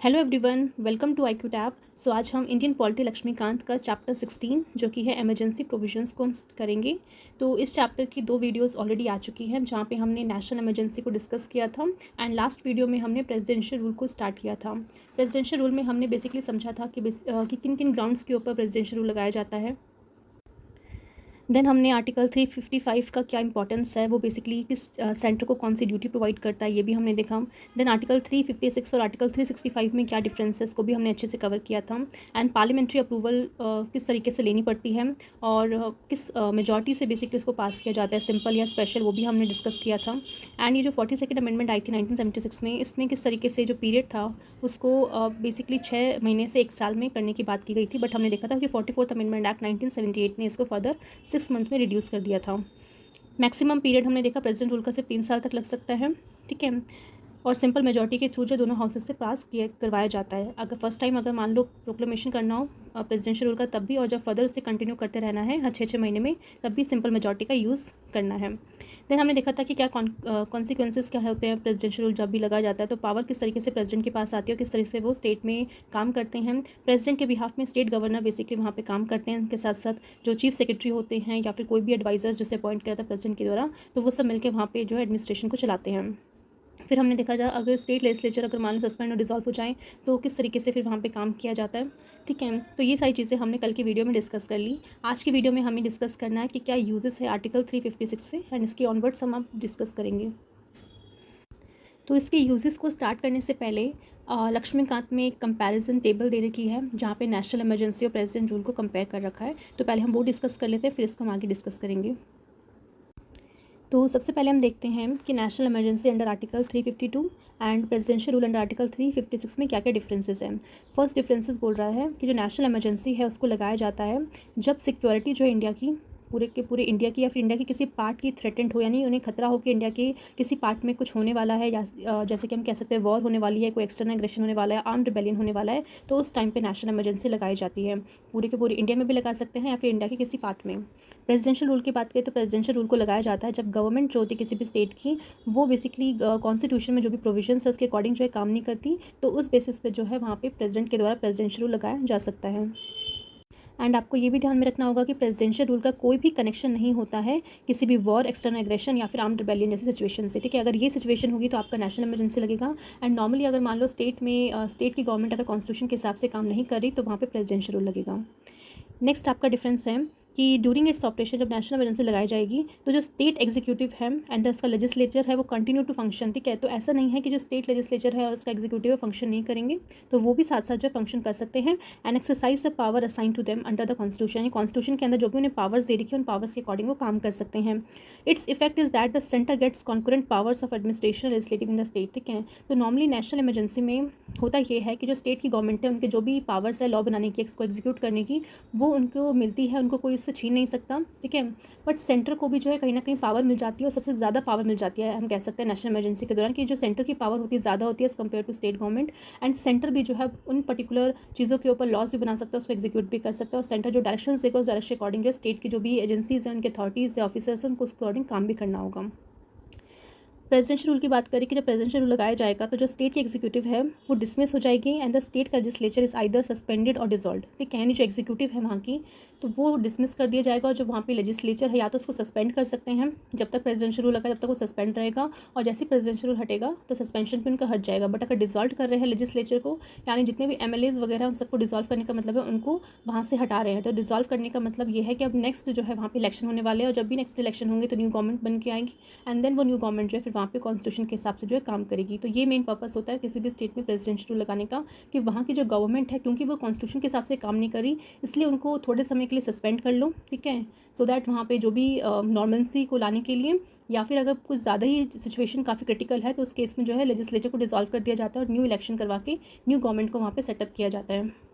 Hello everyone, welcome to IQ tab. So आज हम Indian polity Laxmikant का चैप्टर 16 जो कि है इमरजेंसी प्रोविजंस को हम करेंगे। तो इस चैप्टर की 2 वीडियोस ऑलरेडी आ चुकी हैं जहाँ पे हमने नेशनल इमरजेंसी को डिस्कस किया था एंड लास्ट वीडियो में हमने प्रेसिडेंशियल रूल को स्टार्ट किया था। प्रेसिडेंशियल रूल में हमने बेसिकली समझा था कि किन किन ग्राउंड्स के ऊपर प्रेसिडेंशियल रूल लगाया जाता है। देन हमने आर्टिकल 355 का क्या इंपॉर्टेंस है, वो बेसिकली किस सेंटर को कौन सी ड्यूटी प्रोवाइड करता है, ये भी हमने देखा। देन आर्टिकल 356 और आर्टिकल 365 में क्या डिफरेंस है, इसको भी हमने अच्छे से कवर किया था। एंड पार्लियामेंट्री अप्रूवल किस तरीके से लेनी पड़ती है और किस मेजॉरिटी से बेसिकली इसको पास किया जाता है, सिंपल या स्पेशल, वो भी हमने डिस्कस किया था। एंड ये जो 42nd अमेंडमेंट आई थी 1976 में, इसमें किस तरीके से जो पीरियड था उसको बेसिकली 6 महीने से 1 साल में करने की बात की गई थी। बट हमने देखा था कि 44th अमेंडमेंट एक्ट 1978 ने इसको फर्दर 6 मंथ में रिड्यूस कर दिया था। मैक्सिमम पीरियड हमने देखा प्रेसिडेंट रूल का सिर्फ 3 साल तक लग सकता है, ठीक है। और सिंपल मेजॉरिटी के थ्रू जो दोनों हाउसेस से पास करवाया जाता है। अगर फर्स्ट टाइम अगर मान लो प्रोक्लेमेशन करना हो प्रेसिडेंशियल रूल का तब भी, और जब फर्दर उसे कंटिन्यू करते रहना है हर 6 महीने में, तब भी सिंपल मेजॉरिटी का यूज़ करना है। देन हमने देखा था कि क्या कॉन्सिक्वेंसेस क्या होते हैं प्रेसिडेंशियल रूल जब भी लगा जाता है, तो पावर किस तरीके से प्रेसिडेंट के पास आती है और किस तरीके से वो स्टेट में काम करते हैं। प्रेसिडेंट के बिहाफ में स्टेट गवर्नर बेसिकली वहाँ पे काम करते हैं, उनके साथ साथ जो चीफ सेक्रेटरी होते हैं या फिर कोई भी एडवाइजर जिसे अपॉइंट किया था प्रेसिडेंट के द्वारा, तो वो सब मिलकर वहाँ पे जो है एडमिनिस्ट्रेशन को चलाते हैं। फिर हमने देखा जाए अगर स्टेट लेजिस्लेचर अगर मान लो सस्पेंड और डिसॉल्व हो जाए तो किस तरीके से फिर वहाँ पे काम किया जाता है, ठीक है। तो ये सारी चीज़ें हमने कल की वीडियो में डिस्कस कर ली। आज की वीडियो में हमें डिस्कस करना है कि क्या यूजेस है आर्टिकल 356 से, एंड इसके ऑनवर्ड्स हम अब डिस्कस करेंगे। तो इसके यूजेस को स्टार्ट करने से पहले लक्ष्मीकांत में एक कंपैरिजन टेबल दे रखी है जहाँ पे नेशनल इमरजेंसी और प्रेसिडेंट रूल को कंपेयर कर रखा है। तो पहले हम वो डिस्कस कर लेते हैं, फिर इसको हम आगे डिस्कस करेंगे। तो सबसे पहले हम देखते हैं कि national emergency under article 352 and presidential rule under article 356 में क्या क्या डिफरेंसेस हैं। फर्स्ट डिफरेंसेस बोल रहा है कि जो नेशनल इमरजेंसी है उसको लगाया जाता है जब सिक्योरिटी जो है इंडिया की पूरे के पूरे इंडिया की या फिर इंडिया के किसी पार्ट की थ्रेटेंड हो, यानी उन्हें खतरा हो कि इंडिया के किसी पार्ट में कुछ होने वाला है, या जैसे कि हम कह सकते हैं वॉर होने वाली है, कोई एक्सटर्नल एग्रेशन होने वाला है, आर्म्ड रिबेलियन होने वाला है, तो उस टाइम पे नेशनल इमरजेंसी लगाई जाती है। पूरे के पूरे इंडिया में भी लगा सकते हैं या फिर इंडिया के किसी पार्ट में। प्रेसिडेंशियल रूल की बात करें तो प्रेसिडेंशियल रूल को लगाया जाता है जब गवर्नमेंट जो होती है किसी भी स्टेट की, वो बेसिकली कॉन्स्टिट्यूशन में जो भी प्रोविजंस है उसके अकॉर्डिंग जो है काम नहीं करती, तो उस बेसिस पे जो है वहाँ पे प्रेसिडेंट के द्वारा प्रेसिडेंशियल रूल लगाया जा सकता है। एंड आपको ये भी ध्यान में रखना होगा कि प्रेसिडेंशियल रूल का कोई भी कनेक्शन नहीं होता है किसी भी वॉर, एक्सटर्नल एग्रेशन या फिर आर्म्ड रिबेलियन जैसी सिचुएशन से, ठीक है। अगर ये सिचुएशन होगी तो आपका नेशनल इमरजेंसी लगेगा। एंड नॉर्मली अगर मान लो स्टेट में स्टेट की गवर्नमेंट अगर कॉन्स्टिट्यूशन के हिसाब से काम नहीं कर रही तो वहाँ पे प्रेसिडेंशियल रूल लगेगा। नेक्स्ट आपका डिफरेंस है कि ड्यूरिंग इट्स ऑपरेशन जब नेशनल इमरजेंसी लगाई जाएगी तो जो स्टेट एग्जीक्यूटिव है एंड उसका लेजिस्लेचर है वो कंटिन्यू टू फंक्शन, ठीक है। तो ऐसा नहीं है कि जो स्टेट लेजिस्लेचर है उसका एग्जीक्यूटिव फंक्शन नहीं करेंगे, तो वो भी साथ साथ जो फंक्शन कर सकते हैं and exercise the power assign to them under the constitution. Constitution के अंदर जो भी उन्हें पावर्स दे रखी है उन पावर्स के अकॉर्डिंग वो काम कर सकते हैं। Its effect is that the centre gets concurrent powers of administration legislative in the state, ठीक है। तो नॉर्मली नेशनल इमरजेंसी में होता ये है कि जो स्टेट की गवर्नमेंट है उनके जो भी पावर्स है लॉ बनाने की, इसको एग्जीक्यूट करने की, वो उनको मिलती है, उनको कोई उससे छीन नहीं सकता, ठीक है। बट सेंटर को भी जो है कहीं ना कहीं पावर मिल जाती है, और सबसे ज़्यादा पावर मिल जाती है हम कह सकते हैं नेशनल इमरजेंसी के दौरान, कि जो सेंटर की पावर होती है ज़्यादा होती है as compare to state government. And centre भी जो है उन पर्टिकुलर चीज़ों के ऊपर लॉज भी बना सकता है, उसको एग्जीक्यूट भी कर सकता है, और सेंटर जो डायरेक्शन देगा उस डायरेक्शन अकॉर्डिंग जो स्टेट की जो भी एजेंसीज हैं उनके अथॉरिटीज़ या ऑफिसर्स हैं उनको उसके अकॉर्डिंग काम भी करना होगा। प्रेसिडेंशियल रूल की बात करें कि जब प्रेसिडेंशियल रूल लगाया जाएगा तो जो स्टेट की एग्जीक्यूटिव है वो डिसमिस हो जाएगी एंड द स्टेट का लेजिस्लेचर इज आइदर सस्पेंडेड और डिसॉल्व, ठीक है। यानी जो एग्जीक्यूटिव है वहाँ की तो वो डिसमिस कर दिया जाएगा, और जो वहाँ पे लेजिस्लेचर है या तो उसको सस्पेंड कर सकते हैं, जब तक प्रेसिडेंशियल रूल लगा जब तक वो सस्पेंड रहेगा, और जैसे ही प्रेसिडेंशियल रूल हटेगा तो सस्पेंशन पे उनका हट जाएगा। बट अगर डिसॉल्व कर रहे हैं लेजिस्लेचर को, यानी जितने भी MLAs वगैरह उन सबको डिसॉल्व करने का मतलब है उनको वहाँ से हटा रहे हैं, तो डिसॉल्व करने का मतलब ये है कि अब नेक्स्ट जो है वहाँ पे इलेक्शन होने वाले हैं, और जब भी नेक्स्ट इलेक्शन होंगे तो न्यू गवर्नमेंट बन के आएंगी, एंड देन वो न्यू गवर्नमेंट जो है फिर वहाँ पे कॉन्स्टिट्यूशन के हिसाब से जो है काम करेगी। तो ये मेन पर्पस होता है किसी भी स्टेट में प्रेसिडेंशियल रूल लगाने का, कि वहाँ की जो गवर्नमेंट है क्योंकि वो कॉन्स्टिट्यूशन के हिसाब से काम नहीं कर रही, इसलिए उनको थोड़े समय के लिए सस्पेंड कर लो, ठीक है, सो दैट वहाँ पे जो भी नॉर्मलसी को लाने के लिए, या फिर अगर कुछ ज़्यादा ही सिचुएशन काफ़ी क्रिटिकल है तो उस केस में जो है लेजिस्लेचर को डिसॉल्व कर दिया जाता है और न्यू इलेक्शन करवा के न्यू गवर्नमेंट को वहाँ पे सेटअप किया जाता है।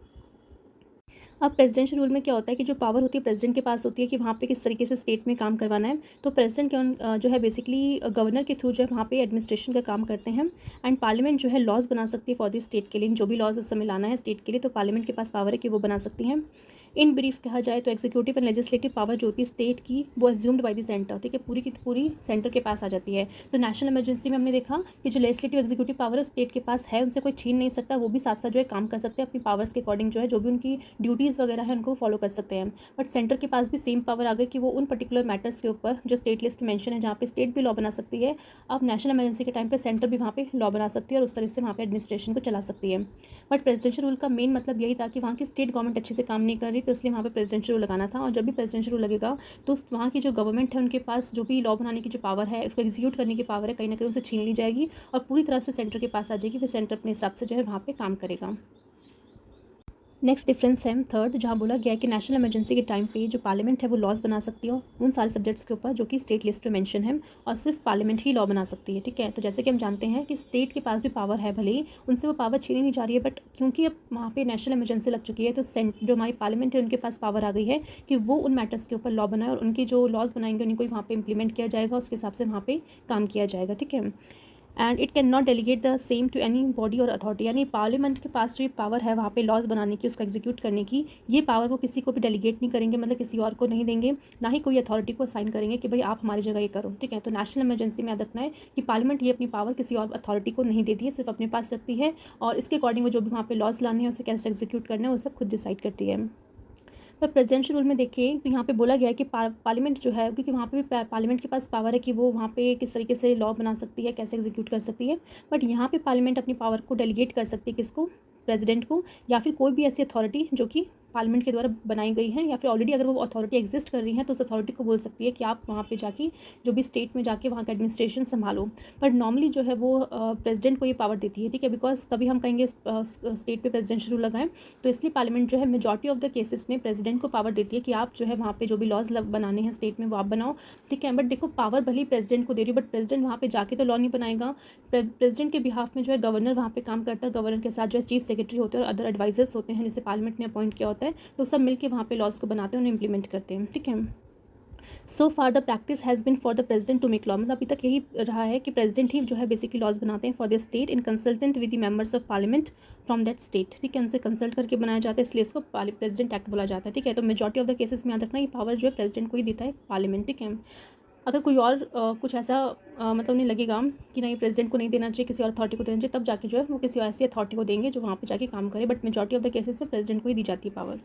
अब प्रेसिडेंशियल रूल में क्या होता है कि जो पावर होती है प्रेसिडेंट के पास होती है कि वहाँ पे किस तरीके से स्टेट में काम करवाना है, तो प्रेसिडेंट जो है बेसिकली गवर्नर के थ्रू जो है वहाँ पे एडमिनिस्ट्रेशन का काम करते हैं, एंड पार्लियामेंट जो है लॉज बना सकती है फॉर दी स्टेट के लिए, जो भी लॉज उस समय लाना है स्टेट के लिए, तो पार्लियामेंट के पास पावर है कि वो बना सकती हैं। इन ब्रीफ कहा जाए तो एग्जीक्यूटिव एंड लेजिस्लेटिव पावर जो होती है स्टेट की, वो अज्यूम्ड बाय द सेंटर, ठीक है, पूरी की पूरी सेंटर के पास आ जाती है। तो नेशनल इमरजेंसी में हमने देखा कि जो लेजिस्लेटिव एग्जीक्यूटिव पावर है स्टेट के पास है, उनसे कोई छीन नहीं सकता, वो भी साथ साथ जो है काम कर सकते हैं अपनी पावर्स के अकॉर्डिंग, जो है जो भी उनकी ड्यूटीज़ वगैरह है उनको फॉलो कर सकते हैं। बट सेंटर के पास भी सेम पावर आ गई कि वो उन पर्टिकुलर मैटर्स के ऊपर जो स्टेट लिस्ट मेंशन है, जहाँ पे स्टेट भी लॉ बना सकती है, अब नेशनल इमरजेंसी के टाइम पे सेंटर भी वहाँ पे लॉ बना सकती है और उस तरह से वहाँ पे एडमिनिस्ट्रेशन को चला सकती है। बट प्रेसिडेंशियल रूल का मेन मतलब यही था कि वहाँ की स्टेट गवर्नमेंट अच्छे से काम नहीं कर रही, तो इसलिए वहाँ पे प्रेसिडेंशियल रूल लगाना था। और जब भी प्रेसिडेंशियल रूल लगेगा तो वहाँ की जो गवर्नमेंट है उनके पास जो भी लॉ बनाने की जो पावर है, उसको एग्जीक्यूट करने की पावर है, कहीं ना कहीं उसे छीन ली जाएगी और पूरी तरह से सेंटर के पास आ जाएगी। फिर सेंटर अपने हिसाब से जो है वहाँ पे काम करेगा। नेक्स्ट डिफरेंस है थर्ड, जहाँ बोला गया है कि नेशनल इमरजेंसी के टाइम पे जो पार्लियामेंट है वो लॉज बना सकती है उन सारे सब्जेक्ट्स के ऊपर जो कि स्टेट लिस्ट में मेंशन है, और सिर्फ पार्लियामेंट ही लॉ बना सकती है, ठीक है। तो जैसे कि हम जानते हैं कि स्टेट के पास भी पावर है, भले ही उनसे वो पावर छीनी नहीं जा रही है, बट क्योंकि अब वहाँ पे नेशनल इमरजेंसी लग चुकी है तो जो हमारी पार्लियामेंट है उनके पास पावर आ गई है कि वो उन मैटर्स के ऊपर लॉ बनाए और उनकी जो लॉज बनाएंगे उनको वहाँ पर इंप्लीमेंट किया जाएगा, उसके हिसाब से वहाँ पर काम किया जाएगा, ठीक है। And it can not delegate the same to any body or authority, यानी पार्लियामेंट के पास जो ये पावर है वहाँ पे लॉज बनाने की, उसको एग्जीक्यूट करने की, ये पावर वो किसी को भी डेलीगेट नहीं करेंगे, मतलब किसी और को नहीं देंगे, ना ही कोई अथॉरिटी को असाइन करेंगे कि भाई आप हमारी जगह ये करो, ठीक है। तो नेशनल इमरजेंसी में याद रखना है कि पार्लियामेंट ये अपनी पावर किसी और अथॉरिटी को नहीं देती है, सिर्फ अपने पास रखती है, और इसके अकॉर्डिंग वो जो भी वहाँ पे लॉज लाने हैं उसे कैसे एग्जीक्यूट करना है वो सब खुद डिसाइड करती है। पर प्रेसिडेंशियल रूल में देखिए तो यहाँ पे बोला गया है कि पार्लियामेंट जो है, क्योंकि वहाँ पे भी पार्लियामेंट के पास पावर है कि वो वहाँ पे किस तरीके से लॉ बना सकती है, कैसे एग्जीक्यूट कर सकती है, बट यहाँ पे पार्लियामेंट अपनी पावर को डेलीगेट कर सकती है, किसको, प्रेसिडेंट को, या फिर कोई भी ऐसी अथॉरिटी जो कि पार्लियामेंट के द्वारा बनाई गई है, या फिर ऑलरेडी अगर वो अथॉरिटी एग्जिस्ट कर रही है तो उस अथॉरिटी को बोल सकती है कि आप वहाँ पे जाके जो भी स्टेट में जाके वहाँ का एडमिनिस्ट्रेशन संभालो। पर नॉर्मली जो है वो प्रेसिडेंट को ये पावर देती है, ठीक है, बिकॉज तभी हम कहेंगे स्टेट पे प्रेसिडेंशियल रूल लगाएं, तो इसलिए पार्लियामेंट जो है मेजॉरिटी ऑफ द केसेस में प्रेसिडेंट को पावर देती है कि आप जो है वहाँ पे जो भी लॉज बनाने हैं स्टेट में वो आप बनाओ, ठीक है। बट देखो पावर भले ही प्रेसिडेंट को दे रही है, बट प्रेसिडेंट वहाँ पे जाके तो लॉ नहीं बनाएगा। प्रेसिडेंट के बिहाफ में जो है गवर्नर वहाँ पे काम करता है, गवर्नर के साथ जो है चीफ सेक्रेटरी होते हैं और अदर एडवाइजर्स होते हैं जिसे पार्लियामेंट ने अपॉइंट किया होता है, तो सब मिलकर वहाँ पे लॉज को बनाते हैं, उन्हें इंप्लीमेंट करते हैं, ठीक है। So far the practice has been for the president to make law, मतलब अभी तक यही रहा है कि प्रेसिडेंट ही जो है बेसिकली लॉज बनाते हैं for the state in consultant with the members of parliament from that state, ठीक है, उनसे कंसल्ट करके बनाया जाता है, इसलिए इसको प्रेसिडेंट एक्ट बोला जाता है, ठीक है। तो मेजॉरिटी ऑफ द केसेस में याद रखना ये पावर जो है प्रेसिडेंट को ही देता है पार्लियामेंट, ठीक है। अगर कोई और कुछ ऐसा मतलब उन्हें लगेगा कि नहीं प्रेसिडेंट को नहीं देना चाहिए, किसी और अथॉरिटी को देना चाहिए, तब जाके जो है वो किसी ऐसी अथॉरिटी को देंगे जो वहाँ पे जाके काम करे, but majority of the cases में प्रेसिडेंट को ही दी जाती है पावर।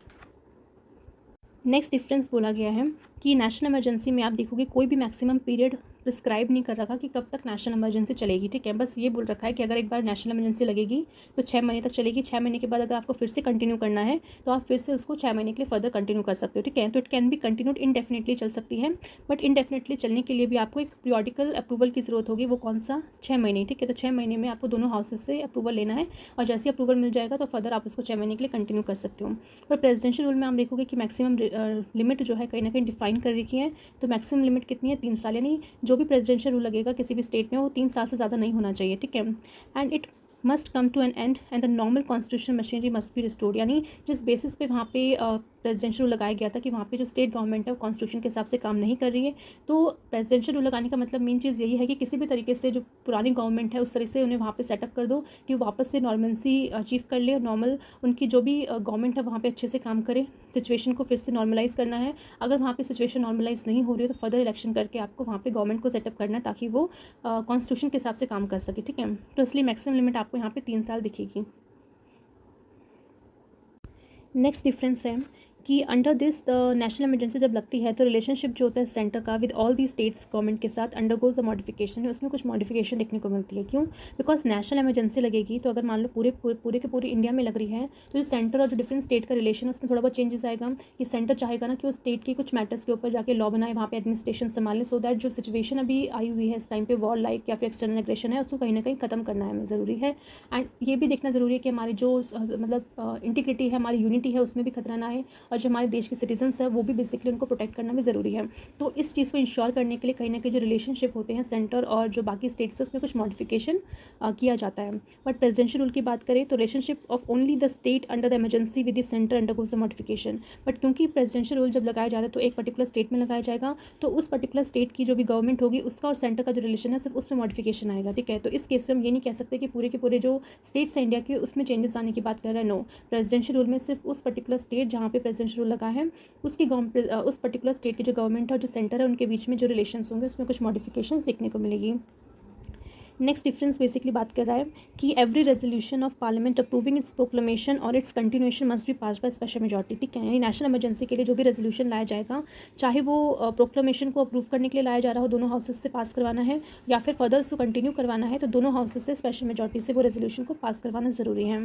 नेक्स्ट डिफरेंस बोला गया है कि नेशनल इमरजेंसी में आप देखोगे कोई भी मैक्सिमम पीरियड प्रिस्क्राइब नहीं कर रखा कि कब तक नेशनल इमरजेंसी चलेगी, ठीक है। बस ये बोल रखा है कि अगर एक बार नेशनल इमरजेंसी लगेगी तो 6 महीने तक चलेगी, 6 महीने के बाद अगर आपको फिर से कंटिन्यू करना है तो आप फिर से उसको 6 महीने के लिए फर्दर कंटिन्यू कर सकते हो, ठीक है। तो it can be continued indefinitely चल सकती है, बट इनडेफिनेटली चलने के लिए भी आपको एक पीरियोडिकल अप्रूवल की ज़रूरत होगी, वो कौन सा, 6 महीने, ठीक है। तो 6 महीने में आपको दोनों हाउसेज से अप्रूवल लेना है और जैसे अप्रूवल मिल जाएगा तो फर्दर आप उसको 6 महीने के लिए कंटिन्यू कर सकते हो। पर प्रेसिडेंशियल रूल में आप देखोगे कि मैक्सिमम लिमिट जो है कहीं ना कहीं डिफाइन कर रखी है, तो मैक्सिमम लिमिट कितनी है, 3 साल, यानी जो भी प्रेसिडेंशियल रूल लगेगा किसी भी स्टेट में वो 3 साल से ज़्यादा नहीं होना चाहिए, ठीक है। And it must come to an end and the normal constitution machinery must be restored, यानी जिस बेसिस पे वहाँ पे प्रेसिडेंशियल रूल लगाया गया था कि वहाँ पे जो स्टेट गवर्नमेंट है वो कॉन्स्टिट्यूशन के हिसाब से काम नहीं कर रही है, तो प्रेसिडेंशियल रूल लगाने का मतलब मेन चीज़ यही है कि किसी भी तरीके से जो पुरानी गवर्नमेंट है उस तरह से उन्हें वहाँ पे सेटअप कर दो कि वो वापस से नॉर्मलसी अचीव कर ले और नॉर्मल उनकी जो भी गवर्नमेंट है वहाँ पे अच्छे से काम करे, सिचुएशन को फिर से नॉर्मलाइज़ करना है। अगर वहाँ पे सिचुएशन नॉर्मलाइज़ नहीं हो रही है तो फर्दर इलेक्शन करके आपको वहाँ पे गवर्नमेंट को सेटअप करना है ताकि वो कॉन्स्टिट्यूशन के हिसाब से काम कर सके, ठीक है। तो इसलिए मैक्सिमम लिमिट आपको यहाँ पे 3 साल दिखेगी। नेक्स्ट डिफरेंस है कि under this the national emergency जब लगती है तो रिलेशनशिप जो होता है सेंटर का with all the states government के साथ अंडरगोज अ मॉडिफिकेशन है, उसमें कुछ मॉडिफिकेशन देखने को मिलती है। क्यों? बिकॉज नेशनल इमरजेंसी लगेगी तो अगर मान लो पूरे के पूरे इंडिया में लग रही है तो जो सेंटर और जो डिफरेंट स्टेट का रिलेशन है उसमें थोड़ा बहुत चेंजेस आएगा। ये सेंटर चाहेगा ना कि वो स्टेट के कुछ मैटर्स के ऊपर जाके लॉ बनाए, वहाँ पे एडमिनिस्ट्रेशन संभालें, सो दैट जो सिचुएशन अभी आई हुई है इस टाइम पे वॉर लाइक या फिर एक्सटर्नल एग्रेशन है उसको कहीं ना कहीं खत्म करना है हमें ज़रूरी है। एंड ये भी देखना ज़रूरी है कि हमारी जो मतलब इंटीग्रिटी है, हमारी यूनिटी है, उसमें भी खतरा ना है, और जो हमारे देश के सिटीजन्स है वो भी बेसिकली उनको प्रोटेक्ट करना भी ज़रूरी है। तो इस चीज़ को इंश्योर करने के लिए कहीं ना कहीं जो रिलेशनशिप होते हैं सेंटर और जो बाकी स्टेट्स है उसमें कुछ मॉडिफिकेशन किया जाता है। बट प्रेसिडेंशियल रूल की बात करें तो relationship of only the state under the emergency with the centre undergoes the modification. But क्योंकि प्रेसिडेंशियल रूल जब लगाया जाता है तो एक पर्टिकुलर स्टेट में लगाया जाएगा, तो उस पर्टिकुलर स्टेट की जो भी गवर्नमेंट होगी उसका और सेंटर का जो रिलेशन है सिर्फ उसमें मॉडिफिकेशन आएगा, ठीक है। तो इस केस में हम ये नहीं कह सकते कि पूरे के पूरे जो स्टेट्स हैं इंडिया के उसमें चेंजेस आने की बात कर रहे हैं, नो। प्रेसिडेंशियल रूल में सिर्फ उस पर्टिकुलर स्टेट जहाँ पे प्रेसिडेंशियल रूल लगा है उसकी उस पर्टिकुलर स्टेट की जो गवर्नमेंट है और जो सेंटर है उनके बीच में जो रिलेशंस होंगे उसमें कुछ मॉडिफिकेशंस देखने को मिलेगी। नेक्स्ट डिफरेंस बेसिकली बात कर रहा है कि every resolution of parliament approving its proclamation और its continuation must be pass by special majority. ठीक है, यानी नेशनल इमरजेंसी के लिए जो भी रेजोल्यूशन लाया जाएगा, चाहे वो प्रोक्लेमेशन को अप्रूव करने के लिए लाया जा रहा हो, दोनों हाउसेस से पास करवाना है, या फिर फर्दर उसको कंटिन्यू करवाना है, तो दोनों हाउसेस से स्पेशल मेजॉरिटी से वो रेजोल्यूशन को पास करवाना ज़रूरी है।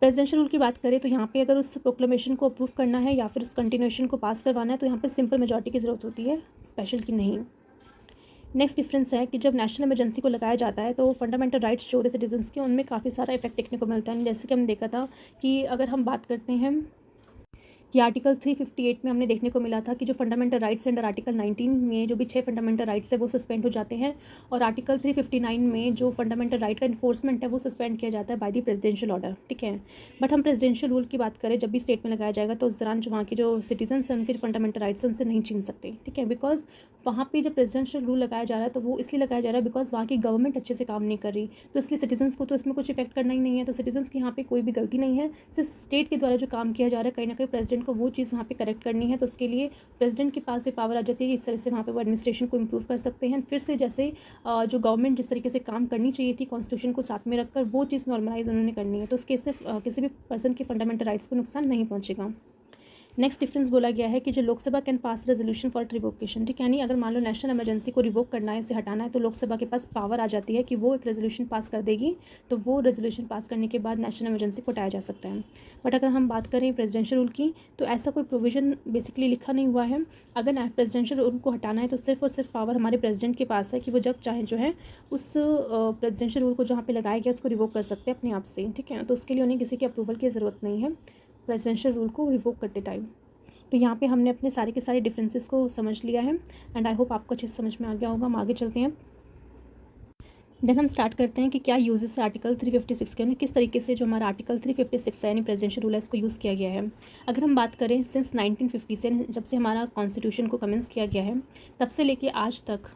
प्रेसिडेंशियल रूल की बात करें तो यहाँ पे अगर उस प्रोक्लेमेशन को अप्रूव करना है या फिर उस कंटिन्यूएशन को पास करवाना है तो यहाँ पे सिंपल मेजॉरिटी की ज़रूरत होती है, स्पेशल की नहीं। नेक्स्ट डिफरेंस है कि जब नेशनल इमरजेंसी को लगाया जाता है तो फंडामेंटल राइट्स जो होते हैं सिटीजन्स के, उनमें काफ़ी सारा इफेक्ट देखने को मिलता है। जैसे कि हमने देखा था कि अगर हम बात करते हैं कि आर्टिकल 358 में हमने देखने को मिला था कि जो फंडामेंटल राइट्स अंडर आर्टिकल 19 में जो भी 6 फंडामेंटल राइट्स है वो सस्पेंड हो जाते हैं, और आर्टिकल 359 में जो फंडामेंटल राइट का इन्फोर्समेंट है वो सस्पेंड किया जाता है बाय द प्रेसिडेंशियल ऑर्डर। ठीक है, बट हम प्रेसिडेंशियल रूल की बात करें जब भी स्टेट में लगाया जाएगा तो उस दौरान जो वहाँ के जो सिटीजन्स हैं उनके जो फंडामेंटल राइट्स हैं उनसे नहीं छीन सकते। ठीक है, बिकॉज वहाँ पे जब प्रेसिडेंशियल रूल लगाया जा रहा है तो वो इसलिए लगाया जा रहा है बिकॉज वहाँ की गवर्नमेंट अच्छे से काम नहीं कर रही, तो इसलिए सिटीजन्स को तो इसमें कुछ इफेक्ट करना ही नहीं है। तो सिटीजन्स की यहाँ पे कोई भी गलती नहीं है, सिर्फ स्टेट के द्वारा जो काम किया जा रहा है कहीं ना कहीं प्रेसिडेंट को वो चीज़ वहाँ पे करेक्ट करनी है, तो उसके लिए प्रेसिडेंट के पास ये पावर आ जाती है कि इस तरह से वहाँ पे वो एडमिनिस्ट्रेशन को इम्प्रूव कर सकते हैं। फिर से जैसे जो गवर्नमेंट जिस तरीके से काम करनी चाहिए थी कॉन्स्टिट्यूशन को साथ में रखकर, वो चीज़ नॉर्मलाइज उन्होंने करनी है, तो उसके से किसी भी पर्सन के फंडामेंटल राइट्स को नुकसान नहीं पहुँचेगा। नेक्स्ट डिफरेंस बोला गया है कि जो Lok Sabha can pass resolution for revocation. ठीक है, यानी अगर मान लो नेशनल इमरजेंसी को रिवोक करना है, उसे हटाना है, तो लोकसभा के पास पावर आ जाती है कि वो एक रेजोल्यूशन पास कर देगी, तो वो रेजोल्यूशन पास करने के बाद नेशनल इमरजेंसी को हटाया जा सकता है। बट अगर हम बात करें प्रेसिडेंशियल रूल की तो ऐसा कोई प्रोविजन बेसिकली लिखा नहीं हुआ है। अगर प्रेसिडेंशियल रूल को हटाना है तो सिर्फ और सिर्फ पावर हमारे प्रेसिडेंट के पास है कि वो जब चाहे जो है उस प्रेसिडेंशियल रूल को जहाँ पे लगाया गया उसको रिवोक कर सकते हैं अपने आप से। ठीक है, तो उसके लिए उन्हें किसी के अप्रूवल की ज़रूरत नहीं है प्रेसिडेंशियल रूल को रिवोक करते टाइम। तो यहाँ पे हमने अपने सारे के सारे डिफरेंसेस को समझ लिया है एंड आई होप आपको अच्छे से समझ में आ गया होगा। हम आगे चलते हैं, देन हम स्टार्ट करते हैं कि क्या यूजेस है आर्टिकल 356 के, यानी किस तरीके से जो हमारा आर्टिकल 356 है यानी प्रेसिडेंशियल रूल है इसको यूज़ किया गया है। अगर हम बात करें सिंस 1950 से, जब से हमारा कॉन्स्टिट्यूशन को कमेंस किया गया है तब से लेके आज तक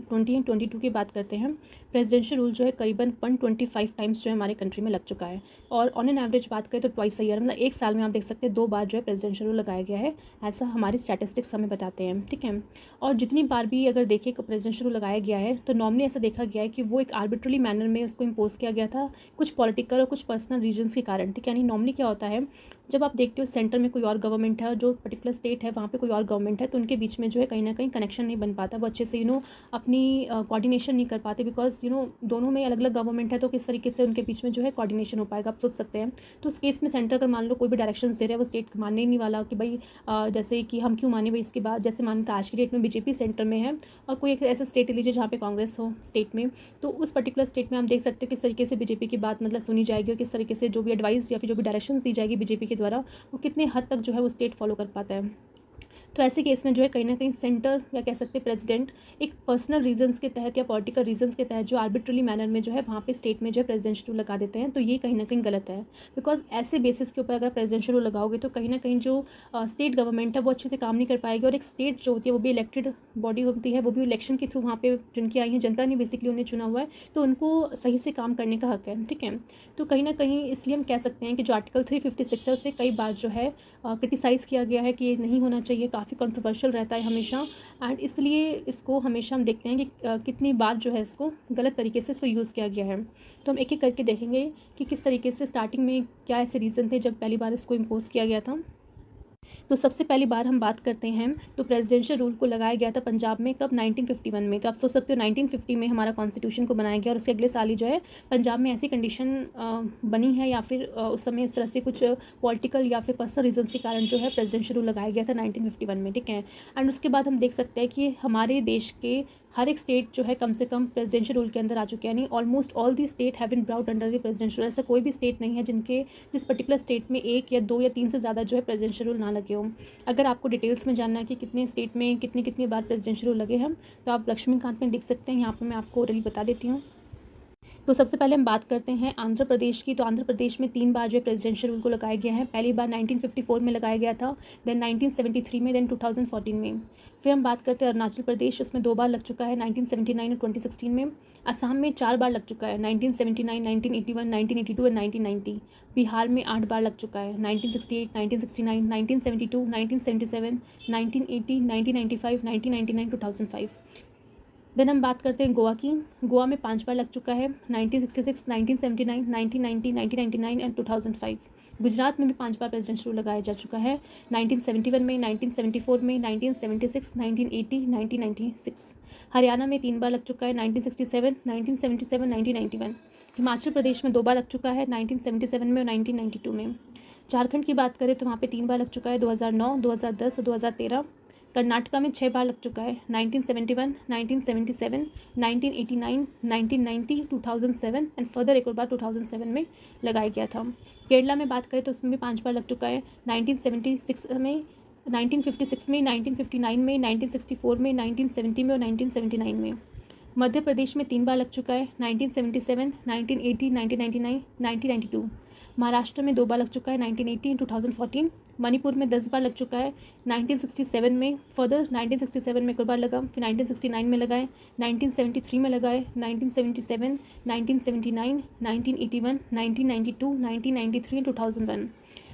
2022 की बात करते हैं, प्रेसिडेंशियल रूल जो है करीबन 125 टाइम्स जो है हमारे कंट्री में लग चुका है। और ऑन एन एवरेज बात करें तो ट्वाइस अ ईयर, मतलब एक साल में आप देख सकते हैं 2 बार जो है प्रेसिडेंशियल रूल लगाया गया है, ऐसा हमारी स्टैटिस्टिक्स हमें बताते हैं। ठीक है, और जितनी बार भी अगर देखें प्रेसिडेंशियल रूल लगाया गया है तो नॉर्मली ऐसा देखा गया है कि वो एक आर्बिट्ररी मैनर में उसको इम्पोज किया गया था कुछ पॉलिटिकल और कुछ पर्सनल रीजन्स के कारण। ठीक है, यानी नॉर्मली क्या होता है जब आप देखते हो सेंटर में कोई और गवर्नमेंट है और जो पर्टिकुलर स्टेट है वहाँ पे कोई और गवर्नमेंट है, तो उनके बीच में जो है कहीं ना कहीं कनेक्शन नहीं बन पाता, वो अच्छे से अपनी कोऑर्डिनेशन नहीं कर पाते, बिकॉज दोनों में अलग अलग गवर्नमेंट है, तो किस तरीके से उनके बीच में जो है कोऑर्डिनेशन हो पाएगा आप सोच सकते हैं। तो उस केस में सेंटर अगर मान लो कोई भी डायरेक्शन दे रहा है वो स्टेट मानने ही नहीं वाला कि भाई जैसे कि हम क्यों माने भाई इसके बाद, जैसे मानता आज की डेट में बीजेपी सेंटर में है और कोई एक ऐसा स्टेट लीजिए जहाँ पे कांग्रेस हो स्टेट में, तो उस पर्टिकुलर स्टेट में हम देख सकते हो किस तरीके से बीजेपी की बात मतलब सुनी जाएगी और किस तरीके से जो भी एडवाइस या फिर जो भी डायरेक्शन दी जाएगी बीजेपी के द्वारा वो कितने हद तक जो है वो स्टेट फॉलो कर पाता है। तो ऐसे केस में जो है कहीं ना कहीं सेंटर या कह सकते हैं प्रेसिडेंट एक पर्सनल रीजंस के तहत या पॉलिटिकल रीजंस के तहत जो आर्बिट्रली मैनर में जो है वहाँ पे स्टेट में जो है प्रेसिडेंशियल रूल लगा देते हैं, तो ये कहीं ना कहीं गलत है। बिकॉज ऐसे बेसिस के ऊपर अगर प्रेसिडेंशियल रूल लगाओगे तो कहीं ना कहीं जो स्टेट गवर्नमेंट है वो अच्छे से काम नहीं कर पाएगी, और एक स्टेट जो होती है वो भी इलेक्टेड बॉडी होती है, वो भी इलेक्शन के थ्रू वहाँ पे जिनकी आई है जनता ने बेसिकली उन्हें चुना हुआ है, तो उनको सही से काम करने का हक है। ठीक है, तो कहीं ना कहीं इसलिए हम कह सकते हैं कि जो आर्टिकल 356 है उसे कई बार जो है क्रिटिसाइज़ किया गया है कि ये नहीं होना चाहिए, काफ़ी कंट्रोवर्शियल रहता है हमेशा, एंड इसलिए इसको हमेशा हम देखते हैं कि कितनी बार जो है इसको गलत तरीके से इसको यूज़ किया गया है। तो हम एक एक करके देखेंगे कि किस तरीके से स्टार्टिंग में क्या ऐसे रीज़न थे जब पहली बार इसको इम्पोज किया गया था। तो सबसे पहली बार हम बात करते हैं तो प्रेसिडेंशियल रूल को लगाया गया था पंजाब में कब, 1951 में। तो आप सोच सकते हो 1950 में हमारा कॉन्स्टिट्यूशन को बनाया गया और उसके अगले साल ही जो है पंजाब में ऐसी कंडीशन बनी है या फिर उस समय इस तरह से कुछ पॉलिटिकल या फिर पर्सनल रीजन्स के कारण जो है प्रेसिडेंशियल रूल लगाया गया था 1951 में। ठीक है, एंड उसके बाद हम देख सकते हैं कि हमारे देश के हर एक स्टेट जो है कम से कम प्रेसिडेंशियल रूल के अंदर आ चुके हैं, यानी almost all the state have been brought under the presidential rule. ऐसा कोई भी स्टेट नहीं है जिस पर्टिकुलर स्टेट में 1 या 2 या 3 से ज़्यादा जो है प्रेसिडेंशियल रूल ना लगे हों। अगर आपको डिटेल्स में जानना है कि कितने स्टेट में कितनी कितनी बार प्रेसिडेंशियल रूल लगे हैं तो आप लक्ष्मीकांत में देख सकते हैं, यहाँ पर मैं आपको ओरली बता देती हूँ। तो सबसे पहले हम बात करते हैं आंध्र प्रदेश की। तो आंध्र प्रदेश में 3 बार जो है प्रेसिडेंशियल रूल को लगाया गया है। पहली बार 1954 में लगाया गया था, देन 1973 में, देन 2014 में। फिर हम बात करते हैं अरुणाचल प्रदेश, उसमें 2 बार लग चुका है, 1979 और 2016 में। असम में 4 बार लग चुका है, 1979, 1981, 1982 और 1990। बिहार में 8 बार लग चुका है, 1968, 1969, 1972, 1977, 1980, 1995, 1999, 2005। देन हम बात करते हैं गोवा की। गोवा में 5 बार लग चुका है, 1966, 1979, 1990, 1999 एंड 2005। गुजरात में भी 5 बार प्रेसिडेंशियल रूल लगाया जा चुका है, 1971 में, 1974 में, 1976, 1980, 1996। हरियाणा में 3 बार लग चुका है, 1967, 1977, 1991। हिमाचल प्रदेश में 2 बार लग चुका है, 1977 में और 1992 में। झारखंड की बात करें तो वहाँ पे 3 बार लग चुका है, 2009, 2010 और 2013। कर्नाटका में 6 बार लग चुका है, 1971, 1977, 1989, 1990, 2007 एंड फर्दर एक और बार 2007 में लगाया गया था। केरला में बात करें तो उसमें भी 5 बार लग चुका है, 1976 में, 1956 में, 1959 में, 1964 में, 1970 में और 1979 में। मध्य प्रदेश में 3 बार लग चुका है, 1977, 1980, 1999, 1992। महाराष्ट्र में 2 बार लग चुका है, 1980 एंड 2014। मणिपुर में 10 बार लग चुका है, 1967 में, फर्दर 1967 में एक और बार लगा, फिर 1969 में लगाए, 1973 में लगाए, 1977, 1979, 1981, 1992, 1993 एंड 2001।